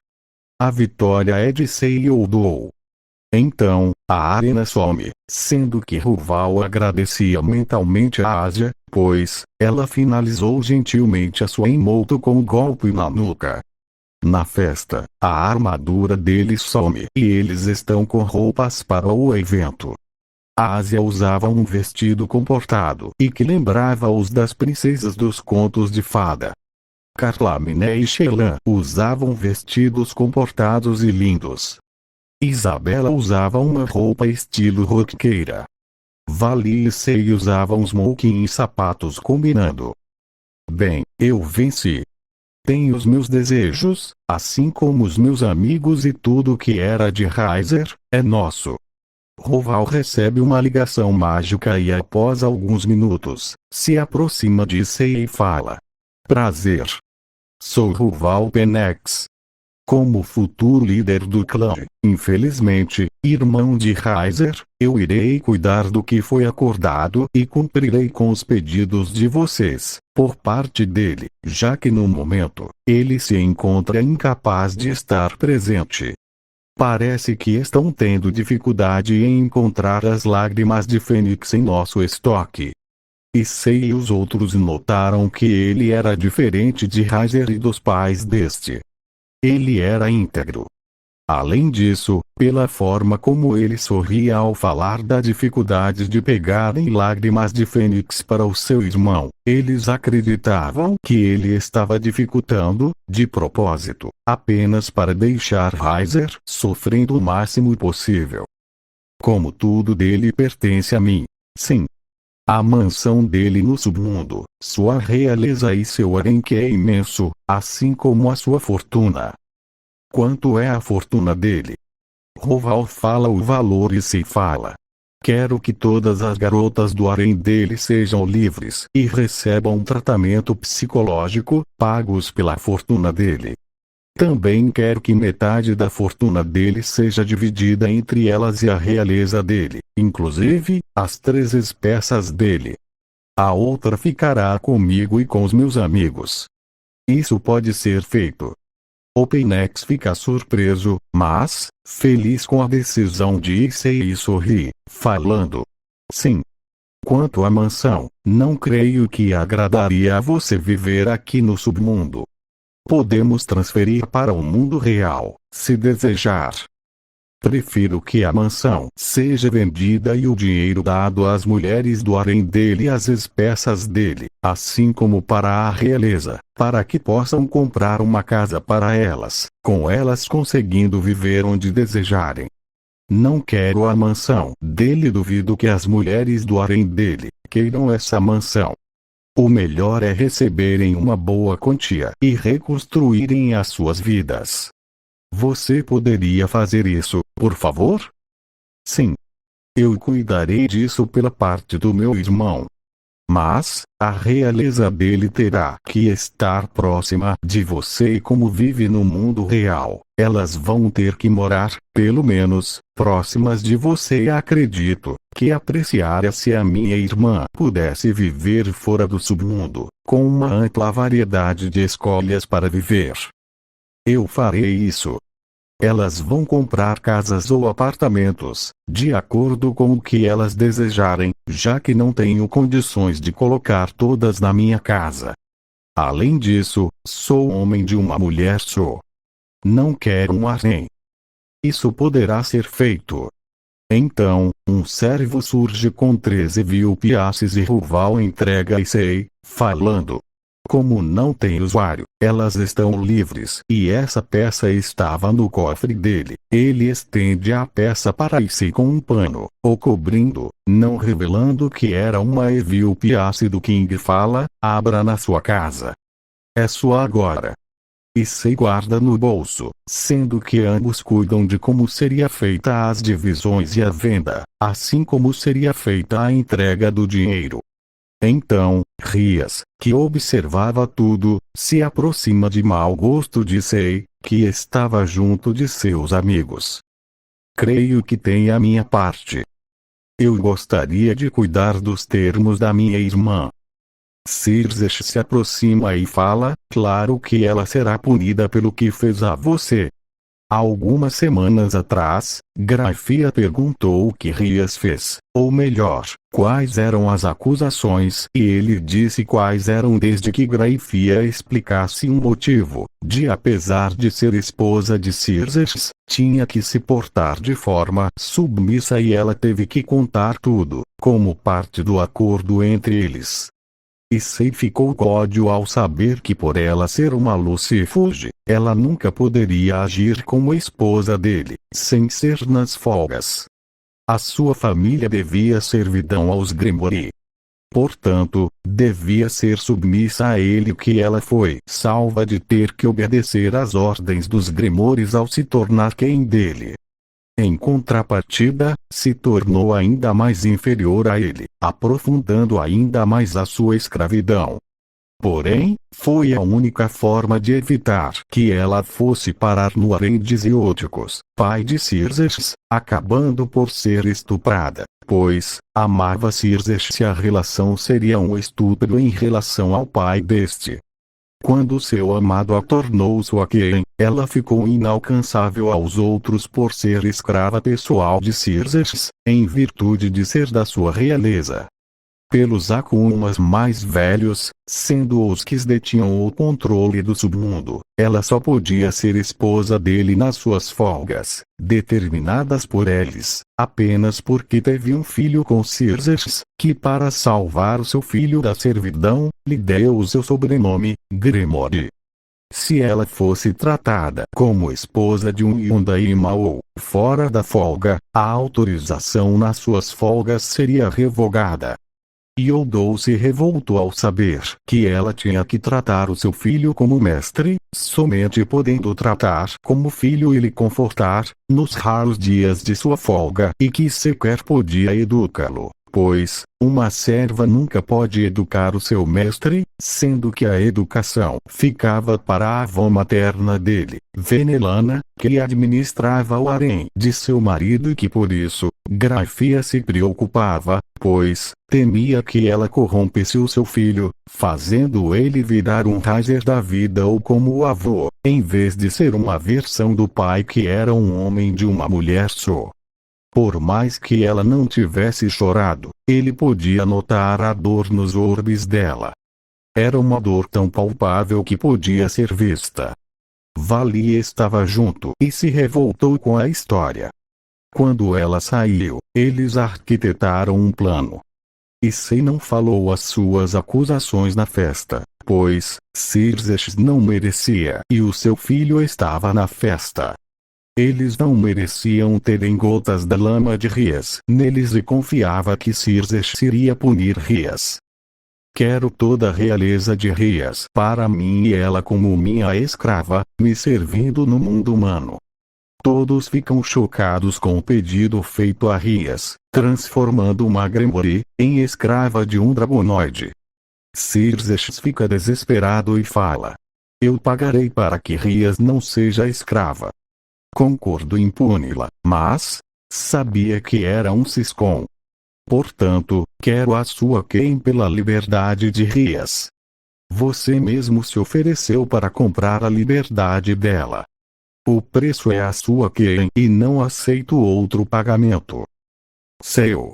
A vitória é de Sei Yoldou. Então, a arena some, sendo que Ruval agradecia mentalmente a Asia, pois, ela finalizou gentilmente a sua Imoto com um golpe na nuca. Na festa, a armadura deles some e eles estão com roupas para o evento. A Asia usava um vestido comportado e que lembrava-os das princesas dos contos de fada. Carlaminé e Shelan usavam vestidos comportados e lindos. Isabela usava uma roupa estilo roqueira. Vali e Sei usavam smoking e sapatos combinando. Bem, eu venci. Tenho os meus desejos, assim como os meus amigos e tudo que era de Raizer, é nosso. Ruval recebe uma ligação mágica e após alguns minutos, se aproxima de Sei e fala: prazer. Sou Ruval Penex. Como futuro líder do clã, infelizmente, irmão de Raizer, eu irei cuidar do que foi acordado e cumprirei com os pedidos de vocês, por parte dele, já que no momento, ele se encontra incapaz de estar presente. Parece que estão tendo dificuldade em encontrar as lágrimas de Fênix em nosso estoque. E Sei e os outros notaram que ele era diferente de Raizer e dos pais deste. Ele era íntegro. Além disso, pela forma como ele sorria ao falar da dificuldade de pegarem lágrimas de Fênix para o seu irmão, eles acreditavam que ele estava dificultando, de propósito, apenas para deixar Raizer sofrendo o máximo possível. Como tudo dele pertence a mim. Sim. A mansão dele no submundo, sua realeza e seu harém que é imenso, assim como a sua fortuna. Quanto é a fortuna dele? Ruval fala o valor e se fala: quero que todas as garotas do harém dele sejam livres e recebam um tratamento psicológico, pagos pela fortuna dele. Também quero que metade da fortuna dele seja dividida entre elas e a realeza dele, inclusive, as 13 peças dele. A outra ficará comigo e com os meus amigos. Isso pode ser feito. O Penex fica surpreso, mas, feliz com a decisão de Issei e sorri, falando: sim. Quanto à mansão, não creio que agradaria a você viver aqui no submundo. Podemos transferir para o mundo real, se desejar. Prefiro que a mansão seja vendida e o dinheiro dado às mulheres do harém dele e às espécies dele, assim como para a realeza, para que possam comprar uma casa para elas, com elas conseguindo viver onde desejarem. Não quero a mansão dele, duvido que as mulheres do harém dele queiram essa mansão. O melhor é receberem uma boa quantia e reconstruírem as suas vidas. Você poderia fazer isso, por favor? Sim. Eu cuidarei disso pela parte do meu irmão. Mas, a realeza dele terá que estar próxima de você e como vive no mundo real, elas vão ter que morar, pelo menos, próximas de você e acredito que apreciaria se a minha irmã pudesse viver fora do submundo, com uma ampla variedade de escolhas para viver. Eu farei isso. Elas vão comprar casas ou apartamentos, de acordo com o que elas desejarem, já que não tenho condições de colocar todas na minha casa. Além disso, sou homem de uma mulher só. Não quero um harém. Isso poderá ser feito. Então, um servo surge com 13 piastres e Ruval entrega Issei, falando: como não tem usuário, elas estão livres. E essa peça estava no cofre dele. Ele estende a peça para Issei com um pano, o cobrindo, não revelando que era uma piastre do King. Fala: abra na sua casa. É sua agora. Issei guarda no bolso, sendo que ambos cuidam de como seria feita as divisões e a venda, assim como seria feita a entrega do dinheiro. Então, Rias, que observava tudo, se aproxima de mau gosto de Issei, que estava junto de seus amigos. Creio que tem a minha parte. Eu gostaria de cuidar dos termos da minha irmã. Circe se aproxima e fala: claro que ela será punida pelo que fez a você. Algumas semanas atrás, Graifia perguntou o que Rias fez, ou melhor, quais eram as acusações, e ele disse quais eram desde que Graifia explicasse um motivo, de apesar de ser esposa de Circe, tinha que se portar de forma submissa e ela teve que contar tudo, como parte do acordo entre eles. Issei ficou com ódio ao saber que por ela ser uma Lucifuge, ela nunca poderia agir como esposa dele, sem ser nas folgas. A sua família devia servidão aos Grimoire. Portanto, devia ser submissa a ele, que ela foi salva de ter que obedecer às ordens dos Grimores ao se tornar quem dele. Em contrapartida, se tornou ainda mais inferior a ele, aprofundando ainda mais a sua escravidão. Porém, foi a única forma de evitar que ela fosse parar no harém de Zióticos, pai de Circe, acabando por ser estuprada, pois, amava Circe e a relação seria um estupro em relação ao pai deste. Quando seu amado a tornou sua quem, ela ficou inalcançável aos outros por ser escrava pessoal de Circe, em virtude de ser da sua realeza. Pelos Akumas mais velhos, sendo os que detinham o controle do submundo, ela só podia ser esposa dele nas suas folgas, determinadas por eles, apenas porque teve um filho com Circe, que para salvar o seu filho da servidão, lhe deu o seu sobrenome, Grimoire. Se ela fosse tratada como esposa de um Yundaima ou, fora da folga, a autorização nas suas folgas seria revogada. Yodou se revoltou ao saber que ela tinha que tratar o seu filho como mestre, somente podendo tratar como filho e lhe confortar, nos raros dias de sua folga, e que sequer podia educá-lo, pois, uma serva nunca pode educar o seu mestre, sendo que a educação ficava para a avó materna dele, Venelana, que administrava o harém de seu marido e que por isso, Graifia se preocupava, pois, temia que ela corrompesse o seu filho, fazendo ele virar um Riser da vida ou como o avô, em vez de ser uma versão do pai que era um homem de uma mulher só. Por mais que ela não tivesse chorado, ele podia notar a dor nos orbes dela. Era uma dor tão palpável que podia ser vista. Vali estava junto e se revoltou com a história. Quando ela saiu, eles arquitetaram um plano. Issei não falou as suas acusações na festa, pois Xerxes não merecia e o seu filho estava na festa. Eles não mereciam terem gotas da lama de Rias neles e confiava que Xerxes iria punir Rias. Quero toda a realeza de Rias para mim e ela como minha escrava, me servindo no mundo humano. Todos ficam chocados com o pedido feito a Rias, transformando uma Gremori em escrava de um dragonoide. Xerxes fica desesperado e fala: eu pagarei para que Rias não seja escrava. Concordo em puni-la, mas sabia que era um ciscom. Portanto, quero a sua quem pela liberdade de Rias. Você mesmo se ofereceu para comprar a liberdade dela. O preço é a sua quem e não aceito outro pagamento. Seu.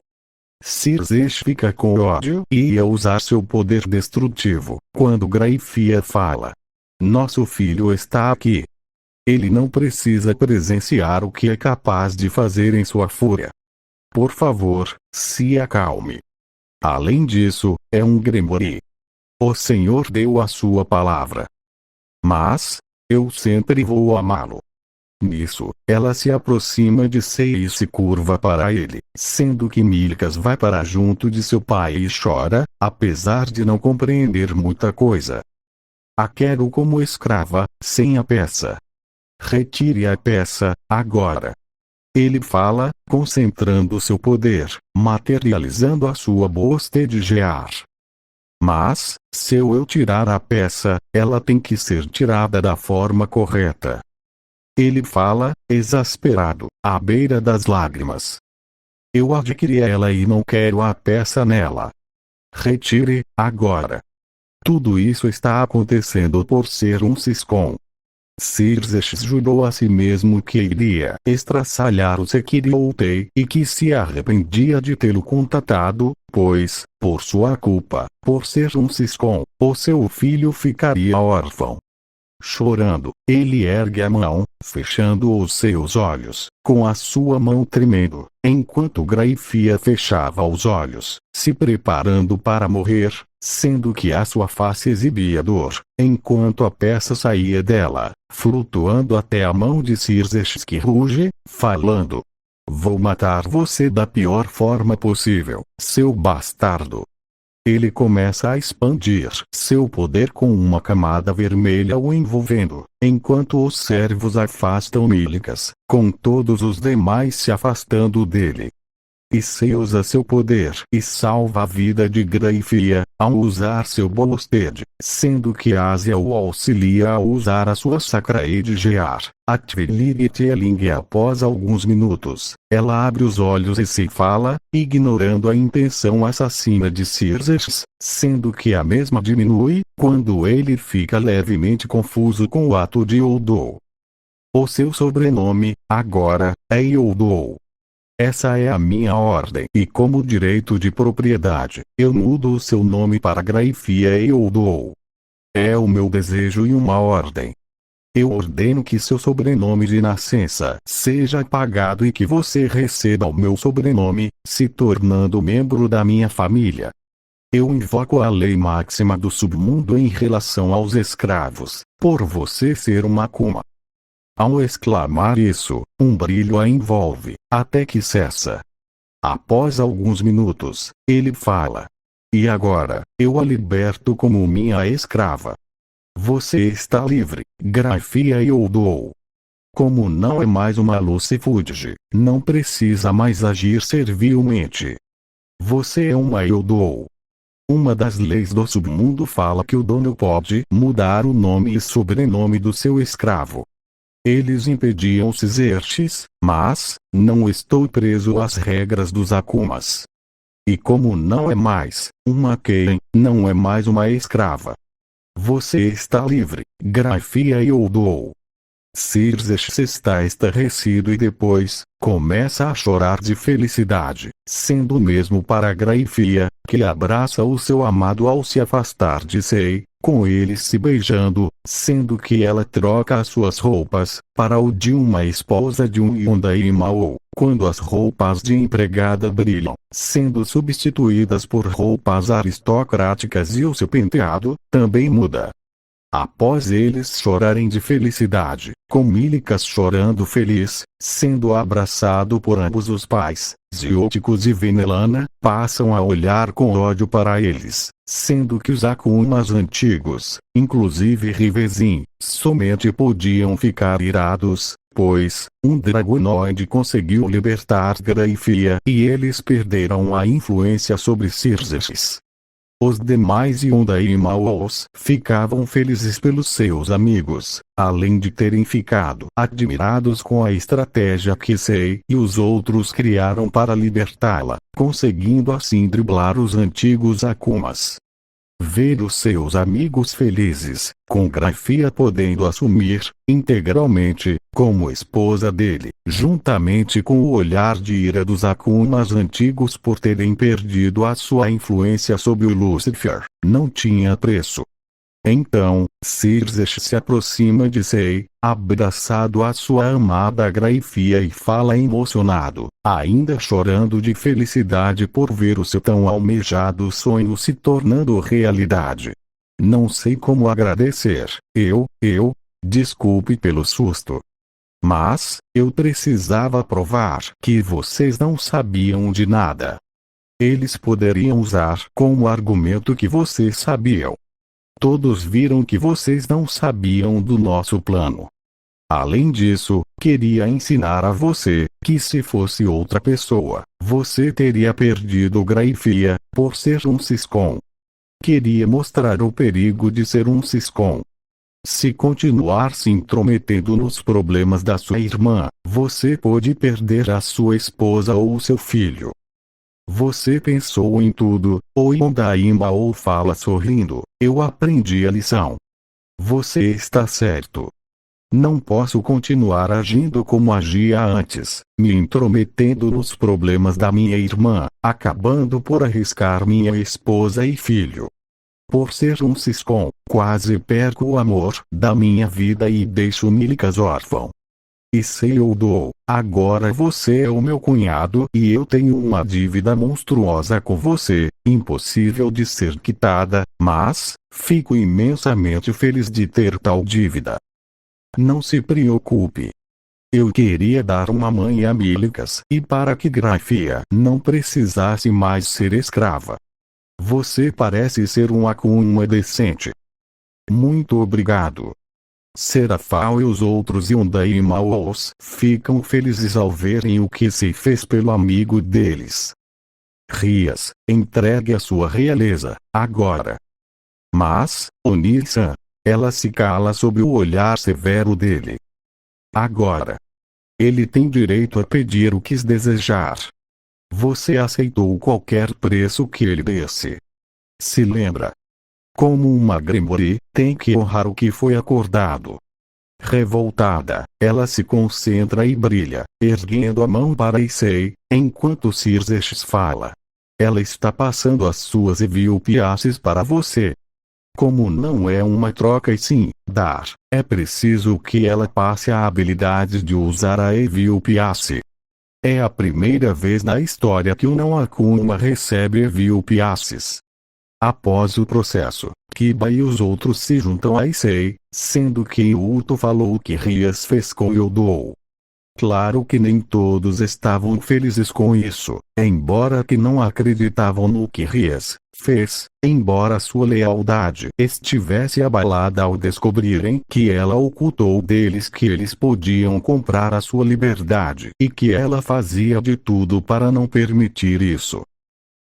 Xerxes fica com ódio e ia usar seu poder destrutivo, quando Graifia fala: nosso filho está aqui. Ele não precisa presenciar o que é capaz de fazer em sua fúria. Por favor, se acalme. Além disso, é um Gremori. O Senhor deu a sua palavra. Mas eu sempre vou amá-lo. Nisso, ela se aproxima de Sei e se curva para ele, sendo que Milcas vai para junto de seu pai e chora, apesar de não compreender muita coisa. A quero como escrava, sem a peça. Retire a peça, agora. Ele fala, concentrando seu poder, materializando a sua bostedegear. Mas, se eu tirar a peça, ela tem que ser tirada da forma correta. Ele fala, exasperado, à beira das lágrimas. Eu adquiri ela e não quero a peça nela. Retire, agora. Tudo isso está acontecendo por ser um ciscom. Xerxes jurou a si mesmo que iria estraçalhar o Sekiriotei e que se arrependia de tê-lo contatado, pois, por sua culpa, por ser um ciscom, o seu filho ficaria órfão. Chorando, ele ergue a mão, fechando os seus olhos, com a sua mão tremendo, enquanto Graifia fechava os olhos, se preparando para morrer, sendo que a sua face exibia dor, enquanto a peça saía dela, flutuando até a mão de Xerxes que ruge, falando: vou matar você da pior forma possível, seu bastardo. Ele começa a expandir seu poder com uma camada vermelha o envolvendo, enquanto os servos afastam Milcas, com todos os demais se afastando dele. Issei usa seu poder e salva a vida de Graifia, ao usar seu Bolosted, sendo que Ásia o auxilia a usar a sua Sacraed Gear, a Tviliriteling e após alguns minutos, ela abre os olhos e se fala, ignorando a intenção assassina de Xerxes, sendo que a mesma diminui, quando ele fica levemente confuso com o ato de Eudou. O seu sobrenome, agora, é Eudou. Essa é a minha ordem e como direito de propriedade, eu mudo o seu nome para Graifia Eudou. É o meu desejo e uma ordem. Eu ordeno que seu sobrenome de nascença seja apagado e que você receba o meu sobrenome, se tornando membro da minha família. Eu invoco a lei máxima do submundo em relação aos escravos, por você ser uma Akuma. Ao exclamar isso, um brilho a envolve, até que cessa. Após alguns minutos, ele fala: e agora, eu a liberto como minha escrava. Você está livre, Graifia Eudou. Como não é mais uma Lucifúdige, não precisa mais agir servilmente. Você é uma Eudou. Uma das leis do submundo fala que o dono pode mudar o nome e sobrenome do seu escravo. Eles impediam Xerxes, mas não estou preso às regras dos Akumas. E como não é mais uma quem, não é mais uma escrava. Você está livre, Graifia Eudou. Circes está estarrecido e depois, começa a chorar de felicidade, sendo o mesmo para Graifia, que abraça o seu amado ao se afastar de Sei, com eles se beijando, sendo que ela troca as suas roupas, para o de uma esposa de um Yondaimao, quando as roupas de empregada brilham, sendo substituídas por roupas aristocráticas e o seu penteado, também muda. Após eles chorarem de felicidade, com Milicas chorando feliz, sendo abraçado por ambos os pais, Zióticos e Venelana, passam a olhar com ódio para eles, sendo que os Akumas antigos, inclusive Rivezin, somente podiam ficar irados, pois, um dragonoide conseguiu libertar Graifia e eles perderam a influência sobre Circes. Os demais Yondaimaos ficavam felizes pelos seus amigos, além de terem ficado admirados com a estratégia que Sei e os outros criaram para libertá-la, conseguindo assim driblar os antigos Akumas. Ver os seus amigos felizes, com Graifia podendo assumir, integralmente, como esposa dele, juntamente com o olhar de ira dos Akumas antigos por terem perdido a sua influência sobre o Lúcifer, não tinha preço. Então, Circes se aproxima de Sei, abraçado à sua amada Graifia e fala emocionado, ainda chorando de felicidade por ver o seu tão almejado sonho se tornando realidade. Não sei como agradecer, desculpe pelo susto. Mas, eu precisava provar que vocês não sabiam de nada. Eles poderiam usar como argumento que vocês sabiam. Todos viram que vocês não sabiam do nosso plano. Além disso, queria ensinar a você, que se fosse outra pessoa, você teria perdido Graifia, por ser um Ciscon. Queria mostrar o perigo de ser um Ciscon. Se continuar se intrometendo nos problemas da sua irmã, você pode perder a sua esposa ou seu filho. Você pensou em tudo, o Yondaimao fala sorrindo, eu aprendi a lição. Você está certo. Não posso continuar agindo como agia antes, me intrometendo nos problemas da minha irmã, acabando por arriscar minha esposa e filho. Por ser um Ciscon, quase perco o amor da minha vida e deixo Milicas órfão. E Sei eu dou, agora você é o meu cunhado e eu tenho uma dívida monstruosa com você, impossível de ser quitada, mas, fico imensamente feliz de ter tal dívida. Não se preocupe. Eu queria dar uma mãe a Milicas e para que Graifia não precisasse mais ser escrava. Você parece ser um Akuma decente. Muito obrigado. Serafal e os outros Yondaimaos ficam felizes ao verem o que se fez pelo amigo deles. Rias, entregue a sua realeza, agora. Mas, Oni-san, ela se cala sob o olhar severo dele. Agora. Ele tem direito a pedir o que desejar. Você aceitou qualquer preço que ele desse. Se lembra? Como uma Gremory, tem que honrar o que foi acordado. Revoltada, ela se concentra e brilha, erguendo a mão para Issei, enquanto Circes fala. Ela está passando as suas Evilpiaces para você. Como não é uma troca e sim dar, é preciso que ela passe a habilidade de usar a Evilpiace. É a primeira vez na história que o não-Akuma recebe Evilpiaces. Após o processo, Kiba e os outros se juntam a Issei, sendo que Uto falou o que Rias fez com Yodou. Claro que nem todos estavam felizes com isso, embora que não acreditavam no que Rias fez, embora sua lealdade estivesse abalada ao descobrirem que ela ocultou deles que eles podiam comprar a sua liberdade e que ela fazia de tudo para não permitir isso.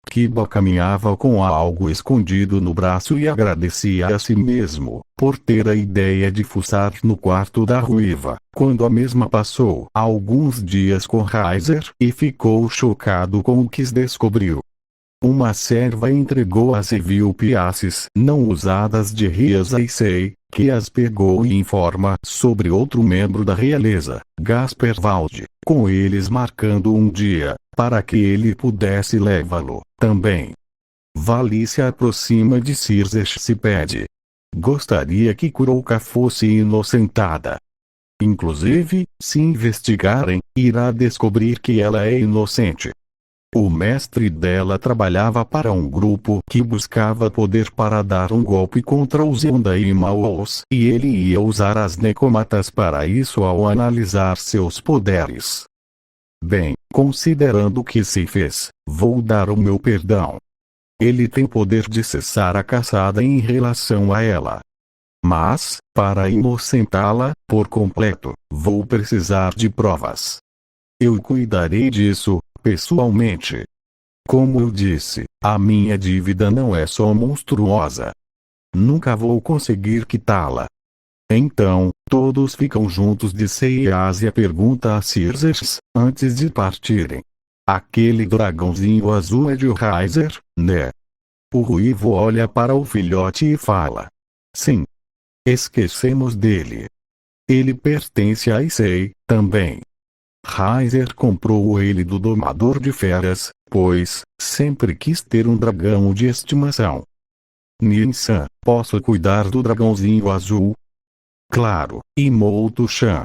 Kiba caminhava com algo escondido no braço e agradecia a si mesmo, por ter a ideia de fuçar no quarto da ruiva, quando a mesma passou alguns dias com Raizer e ficou chocado com o que descobriu. Uma serva entregou as evilpiaces não usadas de Rias a Issei, que as pegou e informa sobre outro membro da realeza, Gaspervaldi, com eles marcando um dia, para que ele pudesse levá-lo, também. Vali se aproxima de Circes e pede. Gostaria que Kurouka fosse inocentada. Inclusive, se investigarem, irá descobrir que ela é inocente. O mestre dela trabalhava para um grupo que buscava poder para dar um golpe contra os Yondaimons, e ele ia usar as Nekomatas para isso ao analisar seus poderes. Bem, considerando o que se fez, vou dar o meu perdão. Ele tem poder de cessar a caçada em relação a ela. Mas, para inocentá-la, por completo, vou precisar de provas. Eu cuidarei disso, pessoalmente. Como eu disse, a minha dívida não é só monstruosa. Nunca vou conseguir quitá-la. Então, todos ficam juntos, disse e Ásia pergunta a Circes, antes de partirem. Aquele dragãozinho azul é de Riser, né? O ruivo olha para o filhote e fala. Sim. Esquecemos dele. Ele pertence a Issei, também. Riser comprou ele do domador de feras, pois, sempre quis ter um dragão de estimação. Ninsan, posso cuidar do dragãozinho azul? Claro, e Mouto-chan.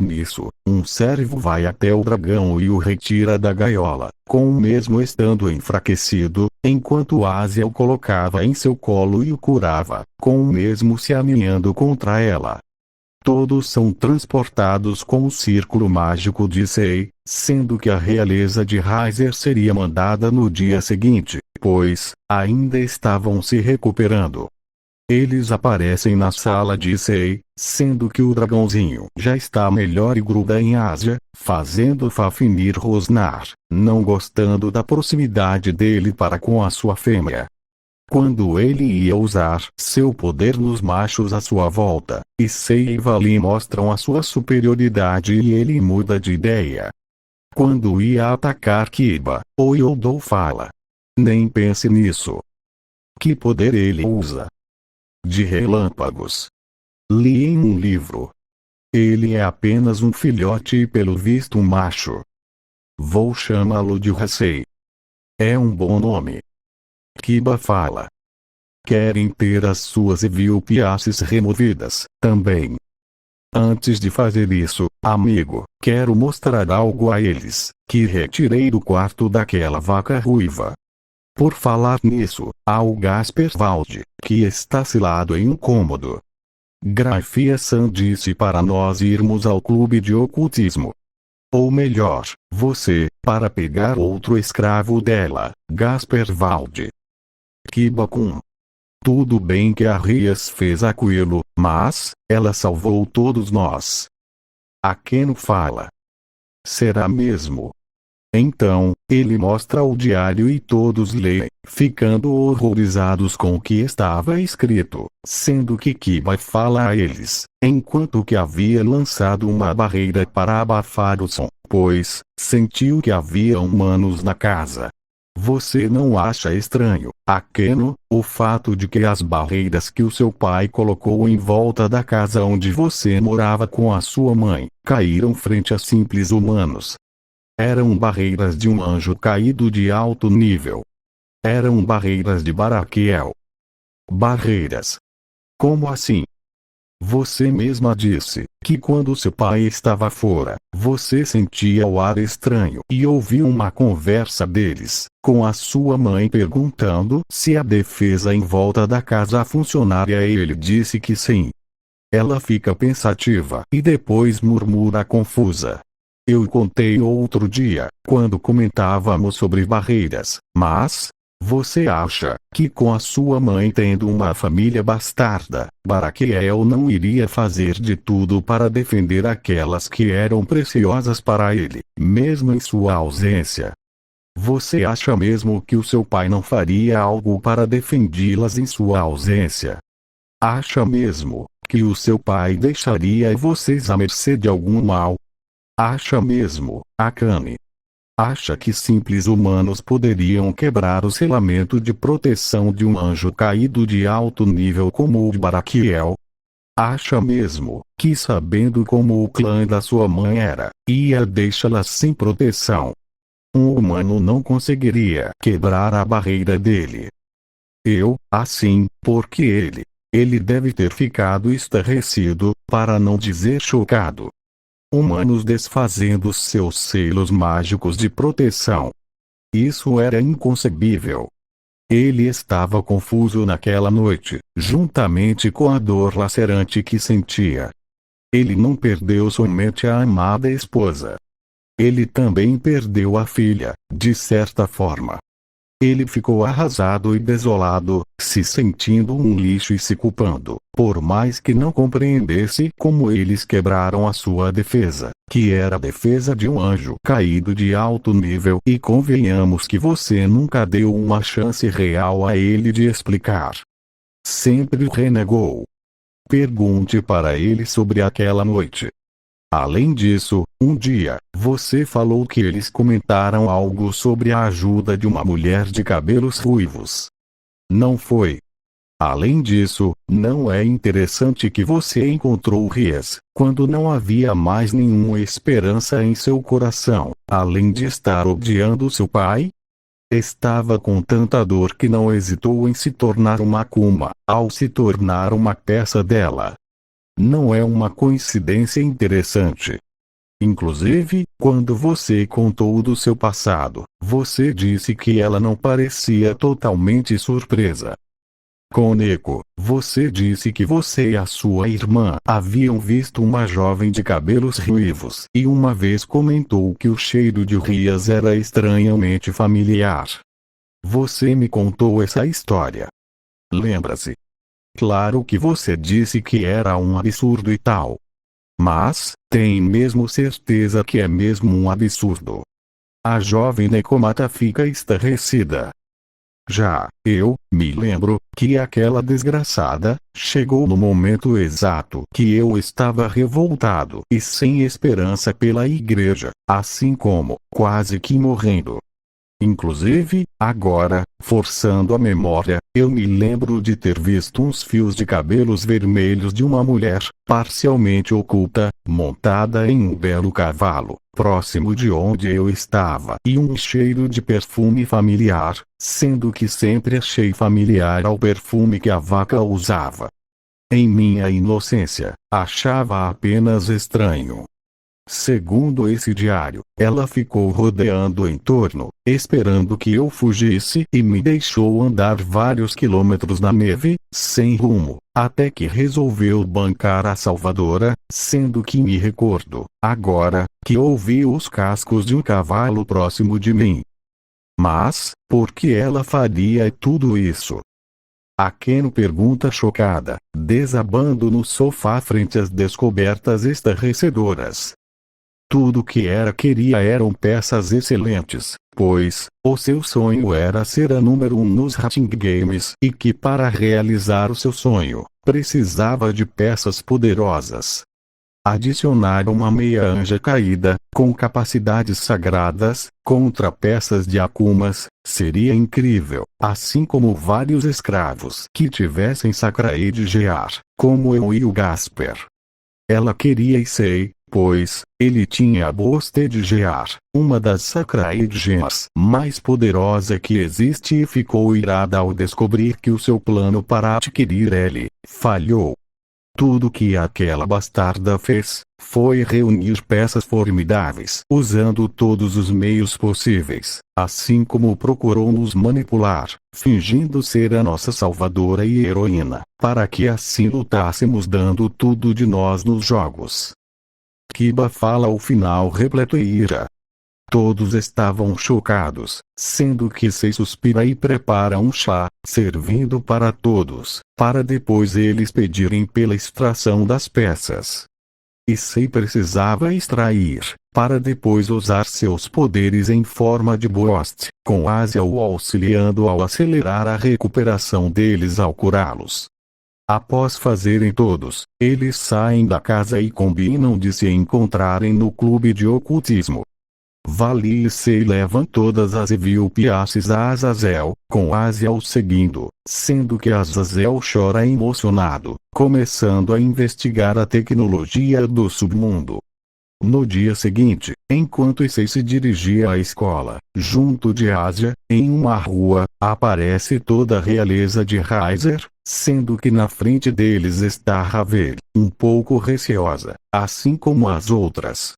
Nisso, um servo vai até o dragão e o retira da gaiola, com o mesmo estando enfraquecido, enquanto Ásia o colocava em seu colo e o curava, com o mesmo se aninhando contra ela. Todos são transportados com o círculo mágico de Sei, sendo que a realeza de Riser seria mandada no dia seguinte, pois, ainda estavam se recuperando. Eles aparecem na sala de Sei, sendo que o dragãozinho já está melhor e gruda em Ásia, fazendo Fafnir rosnar, não gostando da proximidade dele para com a sua fêmea. Quando ele ia usar seu poder nos machos à sua volta, Issei e Vali mostram a sua superioridade e ele muda de ideia. Quando ia atacar Kiba, o Yodou fala. Nem pense nisso. Que poder ele usa? De relâmpagos. Li em um livro. Ele é apenas um filhote e pelo visto um macho. Vou chamá-lo de Hasei. É um bom nome. Kiba fala. Querem ter as suas evilpiaces removidas, também. Antes de fazer isso, amigo, quero mostrar algo a eles, que retirei do quarto daquela vaca ruiva. Por falar nisso, há o Gaspervaldi, que está cilado em um cômodo. Grafia-san disse para nós irmos ao clube de ocultismo. Ou melhor, você, para pegar outro escravo dela, Gaspervaldi. Kiba-kun. Tudo bem que a Rias fez aquilo, mas, ela salvou todos nós. Akeno fala. Será mesmo? Então, ele mostra o diário e todos leem, ficando horrorizados com o que estava escrito, sendo que Kiba fala a eles, enquanto que havia lançado uma barreira para abafar o som, pois, sentiu que havia humanos na casa. Você não acha estranho, Akeno, o fato de que as barreiras que o seu pai colocou em volta da casa onde você morava com a sua mãe, caíram frente a simples humanos? Eram barreiras de um anjo caído de alto nível. Eram barreiras de Baraquiel. Barreiras. Como assim? Você mesma disse que quando seu pai estava fora, você sentia o ar estranho e ouviu uma conversa deles, com a sua mãe perguntando se a defesa em volta da casa funcionaria e ele disse que sim. Ela fica pensativa e depois murmura confusa. Eu contei outro dia, quando comentávamos sobre barreiras, mas... Você acha que com a sua mãe tendo uma família bastarda, Baraquiel não iria fazer de tudo para defender aquelas que eram preciosas para ele, mesmo em sua ausência? Você acha mesmo que o seu pai não faria algo para defendê-las em sua ausência? Acha mesmo que o seu pai deixaria vocês à mercê de algum mal? Acha mesmo, Akane, Acha que simples humanos poderiam quebrar o selamento de proteção de um anjo caído de alto nível como o Baraquiel? Acha mesmo que, sabendo como o clã da sua mãe era, ia deixá-la sem proteção? Um humano não conseguiria quebrar a barreira dele. Assim, porque ele deve ter ficado estarrecido, para não dizer chocado. Humanos desfazendo seus selos mágicos de proteção. Isso era inconcebível. Ele estava confuso naquela noite, juntamente com a dor lacerante que sentia. Ele não perdeu somente a amada esposa. Ele também perdeu a filha, de certa forma. Ele ficou arrasado e desolado, se sentindo um lixo e se culpando, por mais que não compreendesse como eles quebraram a sua defesa, que era a defesa de um anjo caído de alto nível, e convenhamos que você nunca deu uma chance real a ele de explicar. Sempre renegou. Pergunte para ele sobre aquela noite. Além disso, um dia, você falou que eles comentaram algo sobre a ajuda de uma mulher de cabelos ruivos. Não foi? Além disso, não é interessante que você encontrou Ries, quando não havia mais nenhuma esperança em seu coração, além de estar odiando seu pai? Estava com tanta dor que não hesitou em se tornar uma Akuma, ao se tornar uma peça dela. Não é uma coincidência interessante? Inclusive, quando você contou do seu passado, você disse que ela não parecia totalmente surpresa. Koneko, você disse que você e a sua irmã haviam visto uma jovem de cabelos ruivos e uma vez comentou que o cheiro de Rias era estranhamente familiar. Você me contou essa história. Lembra-se? Claro que você disse que era um absurdo e tal. Mas, tem mesmo certeza que é mesmo um absurdo? A jovem Nekomata fica estarrecida. Já, eu me lembro que aquela desgraçada chegou no momento exato que eu estava revoltado e sem esperança pela igreja, assim como, quase que morrendo. Inclusive, agora, forçando a memória, eu me lembro de ter visto uns fios de cabelos vermelhos de uma mulher, parcialmente oculta, montada em um belo cavalo, próximo de onde eu estava, e um cheiro de perfume familiar, sendo que sempre achei familiar ao perfume que a vaca usava. Em minha inocência, achava apenas estranho. Segundo esse diário, ela ficou rodeando em torno, esperando que eu fugisse e me deixou andar vários quilômetros na neve, sem rumo, até que resolveu bancar a salvadora, sendo que me recordo, agora, que ouvi os cascos de um cavalo próximo de mim. Mas, por que ela faria tudo isso? A Keno pergunta chocada, desabando no sofá frente às descobertas estarrecedoras. Tudo que queria eram peças excelentes, pois o seu sonho era ser a número 1 nos Rating Games e que para realizar o seu sonho, precisava de peças poderosas. Adicionar uma meia anja caída, com capacidades sagradas, contra peças de Akumas, seria incrível, assim como vários escravos que tivessem Sacraed Gear, como eu e o Gasper. Ela queria Issei, pois ele tinha a Boste de Gear, uma das Sacraed Gemas mais poderosa que existe, e ficou irada ao descobrir que o seu plano para adquirir ele falhou. Tudo que aquela bastarda fez foi reunir peças formidáveis, usando todos os meios possíveis, assim como procurou nos manipular, fingindo ser a nossa salvadora e heroína, para que assim lutássemos dando tudo de nós nos jogos. Kiba fala ao final repleto de ira. Todos estavam chocados, sendo que Sei suspira e prepara um chá, servindo para todos, para depois eles pedirem pela extração das peças. E Sei precisava extrair, para depois usar seus poderes em forma de Boast, com Asia o auxiliando ao acelerar a recuperação deles ao curá-los. Após fazerem todos, eles saem da casa e combinam de se encontrarem no clube de ocultismo. Vali e Sei levam todas as evilpiaces a Azazel, com Aziel seguindo, sendo que Azazel chora emocionado, começando a investigar a tecnologia do submundo. No dia seguinte, enquanto Sei se dirigia à escola, junto de Asia, em uma rua, aparece toda a realeza de Heiser, sendo que na frente deles está Ravel, um pouco receosa, assim como as outras.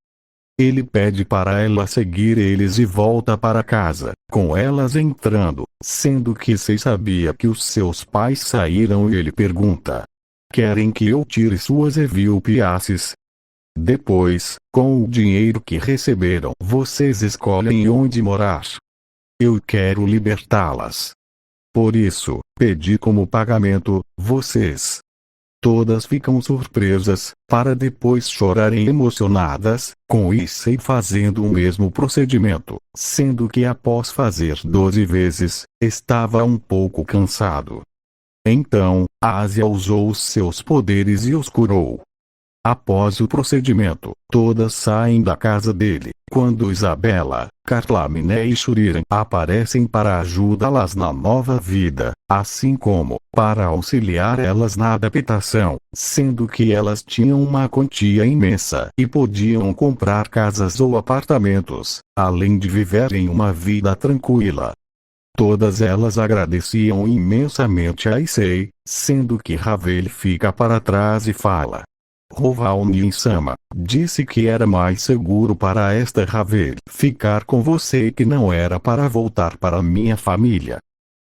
Ele pede para ela seguir eles e volta para casa, com elas entrando, sendo que Sei sabia que os seus pais saíram e ele pergunta: querem que eu tire suas evilpiaces? Depois, com o dinheiro que receberam, vocês escolhem onde morar. Eu quero libertá-las. Por isso, pedi como pagamento, vocês. Todas ficam surpresas, para depois chorarem emocionadas, com Issei fazendo o mesmo procedimento, sendo que após fazer 12 vezes, estava um pouco cansado. Então, Asia usou os seus poderes e os curou. Após o procedimento, todas saem da casa dele, quando Isabela, Carlamine e Shuriren aparecem para ajudá-las na nova vida, assim como para auxiliar elas na adaptação, sendo que elas tinham uma quantia imensa e podiam comprar casas ou apartamentos, além de viverem uma vida tranquila. Todas elas agradeciam imensamente a Issei, sendo que Ravel fica para trás e fala: Rovalnin-sama disse que era mais seguro para esta Ravel ficar com você e que não era para voltar para minha família.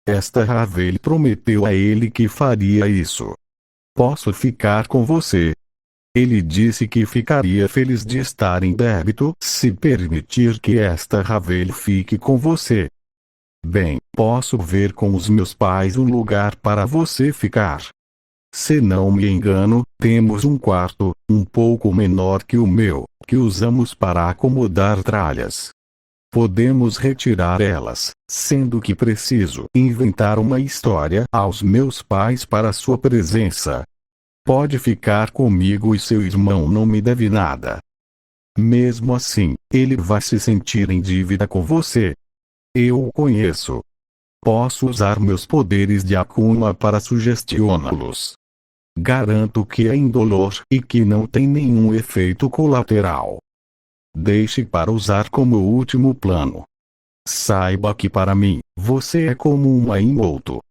Esta Ravel prometeu a ele que faria isso. Posso ficar com você? Ele disse que ficaria feliz de estar em débito se permitir que esta Ravel fique com você. Bem, posso ver com os meus pais um lugar para você ficar. Se não me engano, temos um quarto, um pouco menor que o meu, que usamos para acomodar tralhas. Podemos retirar elas, sendo que preciso inventar uma história aos meus pais para sua presença. Pode ficar comigo e seu irmão não me deve nada. Mesmo assim, ele vai se sentir em dívida com você. Eu o conheço. Posso usar meus poderes de Akuma para sugestioná-los. Garanto que é indolor e que não tem nenhum efeito colateral. Deixe para usar como último plano. Saiba que para mim, você é como uma Imoto.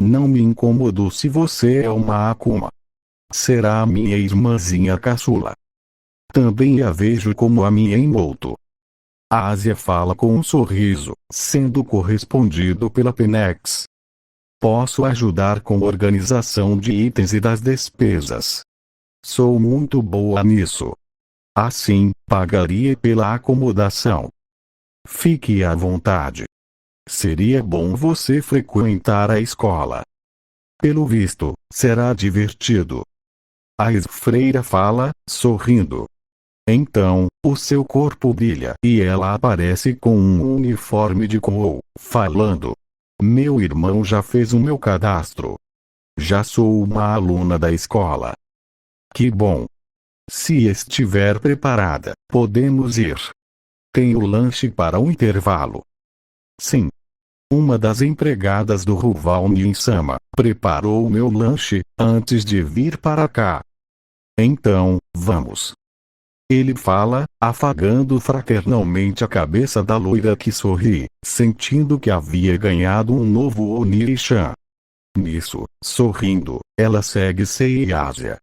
Não me incomodo se você é uma Akuma. Será a minha irmãzinha caçula. Também a vejo como a minha Imoto. A Asia fala com um sorriso, sendo correspondido pela Penex. Posso ajudar com organização de itens e das despesas. Sou muito boa nisso. Assim, pagaria pela acomodação. Fique à vontade. Seria bom você frequentar a escola. Pelo visto, será divertido. A ex-freira fala, sorrindo. Então, o seu corpo brilha e ela aparece com um uniforme de Kou, falando: meu irmão já fez o meu cadastro. Já sou uma aluna da escola. Que bom. Se estiver preparada, podemos ir. Tenho lanche para o intervalo. Sim. Uma das empregadas do Rovalnin-sama preparou o meu lanche antes de vir para cá. Então, vamos. Ele fala, afagando fraternalmente a cabeça da loira que sorri, sentindo que havia ganhado um novo Onirishan. Nisso, sorrindo, ela segue Sei e Asia.